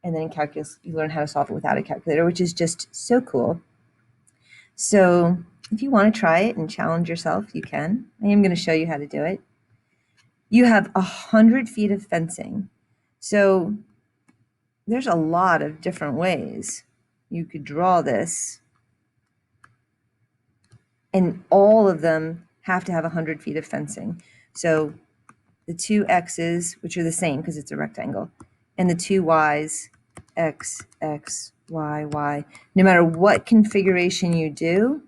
And then in calculus, you learn how to solve it without a calculator, which is just so cool. So if you want to try it and challenge yourself, you can. I am going to show you how to do it. You have 100 feet of fencing. So there's a lot of different ways you could draw this. And all of them have to have 100 feet of fencing. So the two x's, which are the same because it's a rectangle, and the two y's, x, x, y, y. No matter what configuration you do,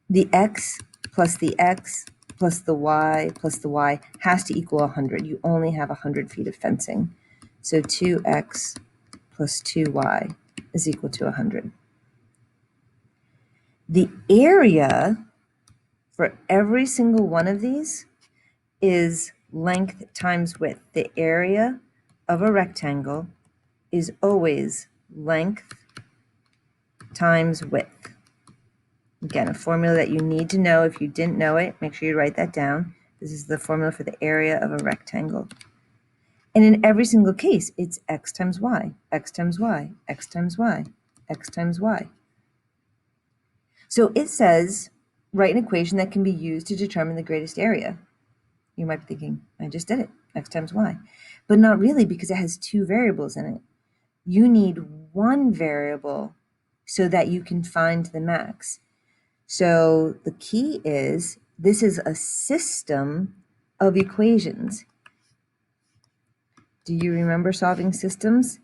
the x plus the x plus the y has to equal 100. You only have 100 feet of fencing. So 2x plus 2y is equal to 100. The area for every single one of these is length times width. The area of a rectangle is always length times width. Again, a formula that you need to know. If you didn't know it, make sure you write that down. This is the formula for the area of a rectangle. And in every single case, it's x times y, x times y, x times y, x times y. So it says, write an equation that can be used to determine the greatest area. You might be thinking, I just did it, x times y. But not really, because it has two variables in it. You need one variable so that you can find the max. So the key is, this is a system of equations. Do you remember solving systems?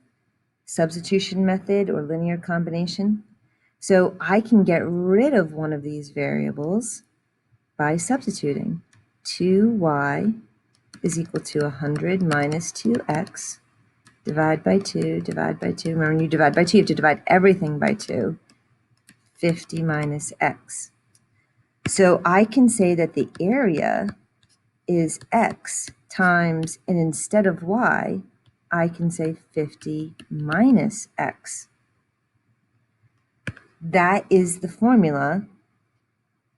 Substitution method or linear combination? So I can get rid of one of these variables by substituting. 2y is equal to 100 minus 2x divide by 2, divide by 2. Remember, when you divide by 2, you have to divide everything by 2. 50 minus x. So I can say that the area is x times, and instead of y, I can say 50 minus x. That is the formula.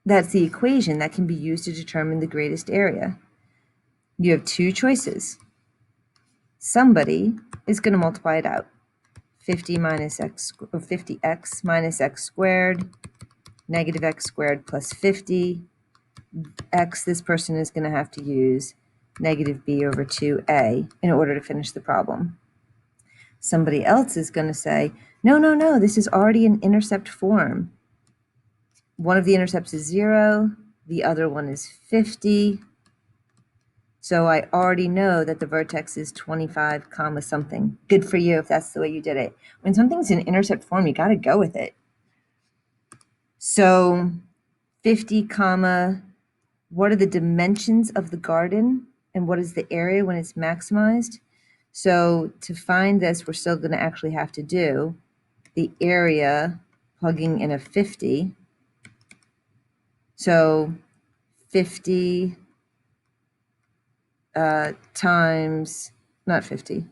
That's the equation that can be used to determine the greatest area. You have two choices. Somebody is going to multiply it out. 50 minus x, or 50x minus x squared, negative x squared plus 50. X, this person is going to have to use negative b over 2a in order to finish the problem. Somebody else is going to say, no, this is already an intercept form. One of the intercepts is 0, the other one is 50. So I already know that the vertex is 25 comma something. Good for you if that's the way you did it. When something's in intercept form, you got to go with it. So 50 comma, what are the dimensions of the garden and what is the area when it's maximized? So to find this, we're still going to actually have to do the area plugging in a 50. So 50 times, not 50,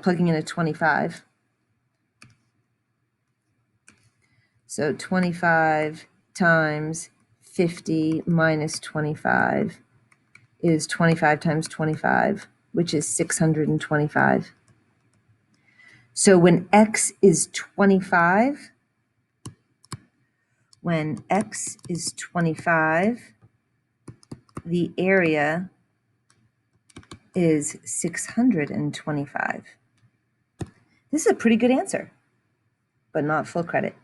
plugging in a 25. So 25 times 50 minus 25 is 25 times 25, which is 625. So when x is 25, the area is 625. This is a pretty good answer, but not full credit.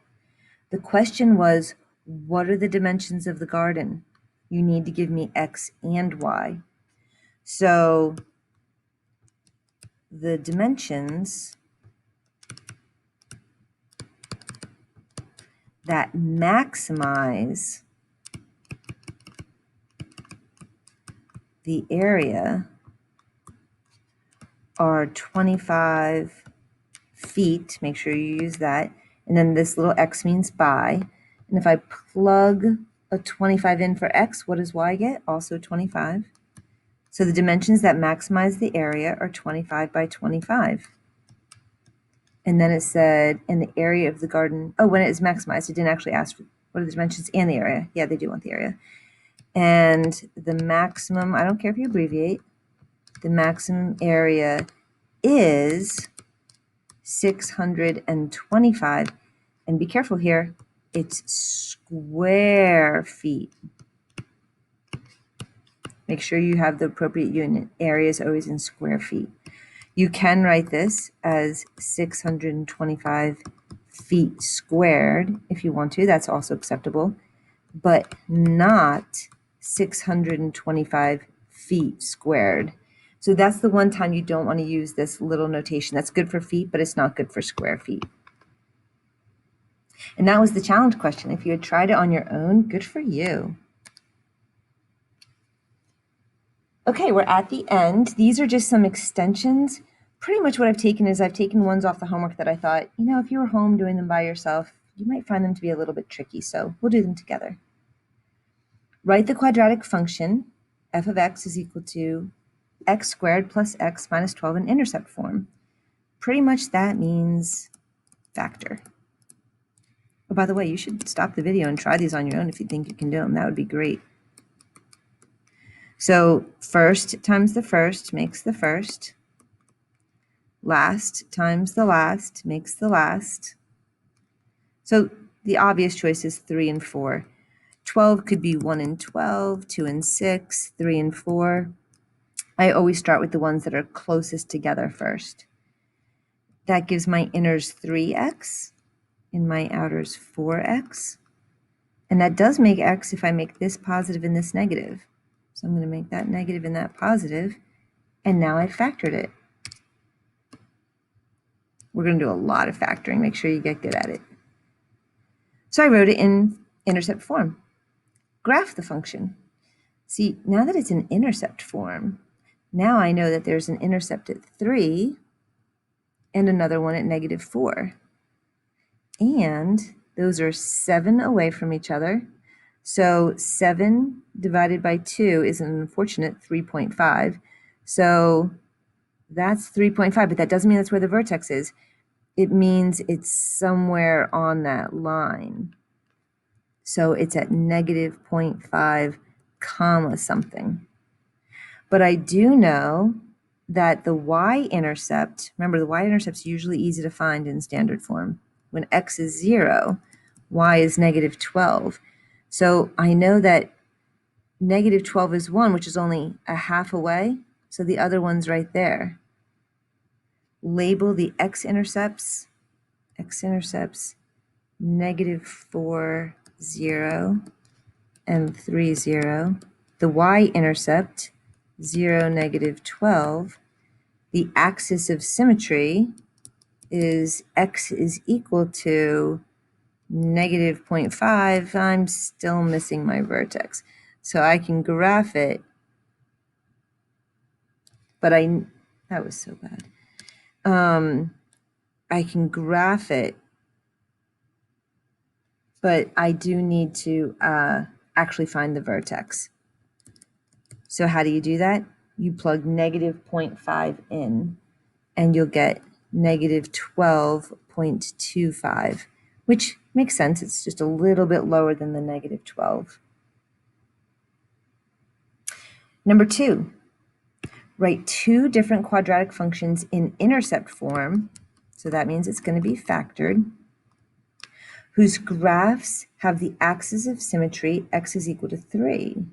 The question was, what are the dimensions of the garden? You need to give me x and y. So the dimensions that maximize the area are 25 feet. Make sure you use that. And then this little x means by. And if I plug a 25 in for x, what does y get? Also 25. So the dimensions that maximize the area are 25 by 25. And then it said, in the area of the garden, oh, when it is maximized, it didn't actually ask what are the dimensions and the area. Yeah, they do want the area. And the maximum, I don't care if you abbreviate, the maximum area is 625. And be careful here, it's square feet. Make sure you have the appropriate unit. Area is always in square feet. You can write this as 625 feet squared if you want to. That's also acceptable, but not 625 feet squared. So that's the one time you don't want to use this little notation. That's good for feet, but it's not good for square feet. And that was the challenge question. If you had tried it on your own, good for you. Okay, we're at the end. These are just some extensions. Pretty much what I've taken is I've taken ones off the homework that I thought, if you were home doing them by yourself, you might find them to be a little bit tricky, so we'll do them together. Write the quadratic function, f of x is equal to x squared plus x minus 12 in intercept form. Pretty much that means factor. Oh, by the way, you should stop the video and try these on your own if you think you can do them. That would be great. So first times the first makes the first. Last times the last makes the last. So the obvious choice is 3 and 4. 12 could be 1 and 12, 2 and 6, 3 and 4. I always start with the ones that are closest together first. That gives my inners 3x and my outers 4x. And that does make x if I make this positive and this negative. So I'm going to make that negative and that positive, and now I've factored it. We're going to do a lot of factoring. Make sure you get good at it. So I wrote it in intercept form. Graph the function. See, now that it's in intercept form, now I know that there's an intercept at 3 and another one at -4. And those are 7 away from each other. So 7 divided by 2 is an unfortunate 3.5. So that's 3.5, but that doesn't mean that's where the vertex is. It means it's somewhere on that line. So it's at -0.5 comma something. But I do know that the y-intercept, remember the y-intercept is usually easy to find in standard form. When x is 0, y is -12. So I know that -12 is 1, which is only a half away. So the other one's right there. Label the x-intercepts, -4, 0, and 3, 0. The y-intercept, 0, -12. The axis of symmetry is x is equal to -0.5. I'm still missing my vertex. So I can graph it, but that was so bad. I can graph it, but I do need to actually find the vertex. So how do you do that? You plug -0.5 in, and you'll get -12.25, which makes sense. It's just a little bit lower than the -12. Number 2, write 2 different quadratic functions in intercept form, so that means it's going to be factored, whose graphs have the axis of symmetry x is equal to 3.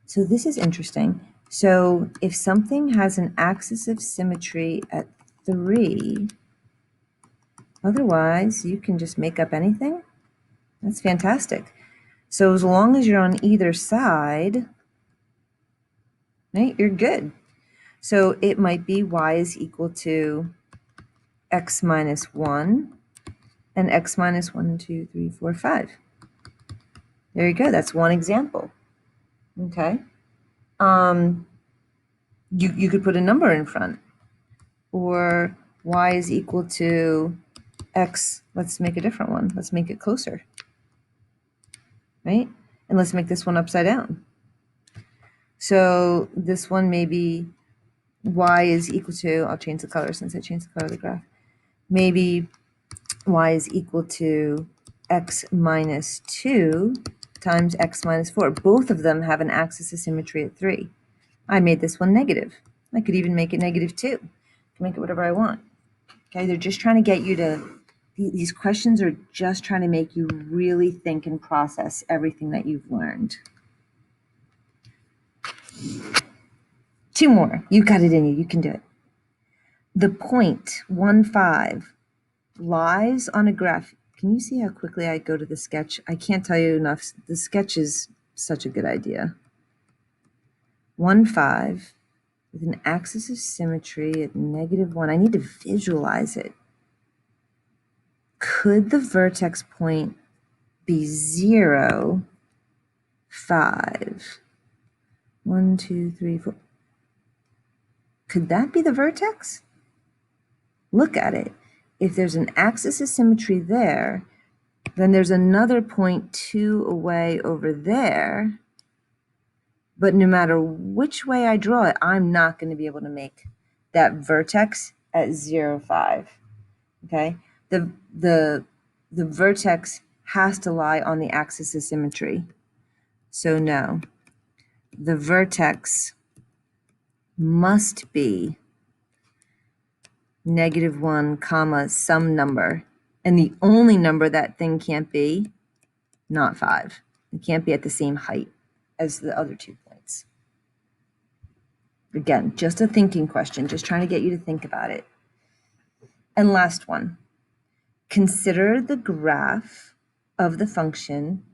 So this is interesting. So if something has an axis of symmetry at 3, otherwise you can just make up anything. That's fantastic. So as long as you're on either side, right, you're good. So it might be y is equal to x minus 1 and x minus 1, 2, 3, 4, 5. There you go. That's one example. Okay. You could put a number in front, or y is equal to x. Let's make a different one. Let's make it closer, right? And let's make this one upside down. So this one maybe y is equal to, I'll change the color since I changed the color of the graph. Maybe y is equal to x minus 2 times x minus 4. Both of them have an axis of symmetry at 3. I made this one negative. I could even make it -2. I can make it whatever I want. Okay, they're just trying to get you to, these questions are just trying to make you really think and process everything that you've learned. 2 more. You've got it in you. You can do it. The point 1, 5 lies on a graph. Can you see how quickly I go to the sketch? I can't tell you enough. The sketch is such a good idea. 1, 5 with an axis of symmetry at -1. I need to visualize it. Could the vertex point be 0, 5? 1, 2, 3, 4. Could that be the vertex? Look at it. If there's an axis of symmetry there, then there's another point 2 away over there. But no matter which way I draw it, I'm not going to be able to make that vertex at 0, 5. Okay? The vertex has to lie on the axis of symmetry. So no. The vertex must be -1 comma some number. And the only number that thing can't be, not 5. It can't be at the same height as the other 2 points. Again, just a thinking question, just trying to get you to think about it. And last one. Consider the graph of the function.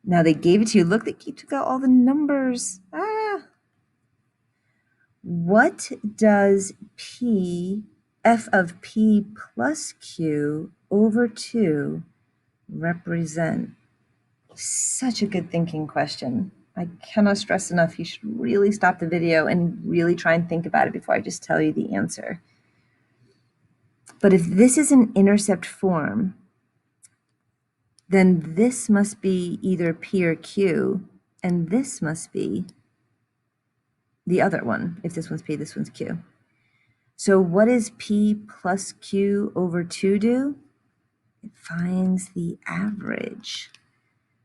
Now they gave it to you. Look, they took out all the numbers. What does f of p plus q over 2 represent? Such a good thinking question. I cannot stress enough, you should really stop the video and really try and think about it before I just tell you the answer. But if this is an intercept form, then this must be either P or Q, and this must be the other one. If this one's P, this one's Q. So what does P plus Q over 2 do? It finds the average.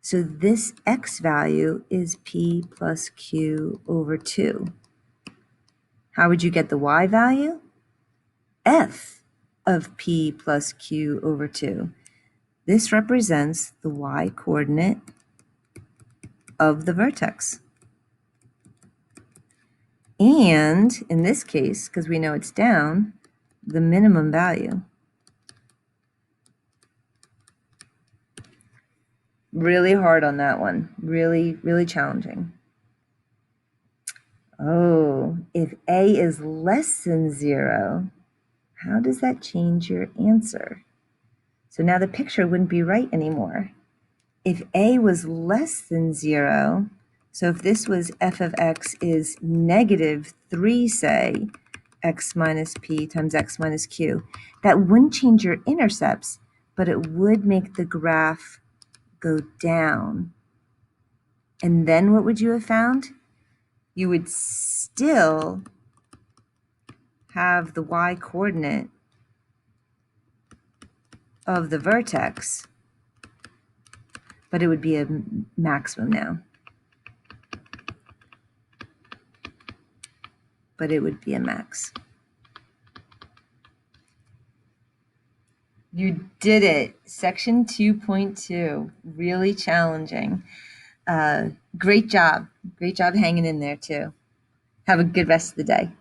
So this X value is P plus Q over 2. How would you get the Y value? F of P plus Q over 2. This represents the Y coordinate of the vertex. And in this case, because we know it's down, the minimum value. Really hard on that one. Really, really challenging. Oh, if A is less than 0, how does that change your answer? So now the picture wouldn't be right anymore. If A was less than 0, so if this was f of x is negative 3, say, x minus p times x minus q, that wouldn't change your intercepts, but it would make the graph go down. And then what would you have found? You would still have the y coordinate of the vertex, but it would be a maximum now. But it would be a max. You did it. Section 2.2. Really challenging. Great job. Great job hanging in there too. Have a good rest of the day.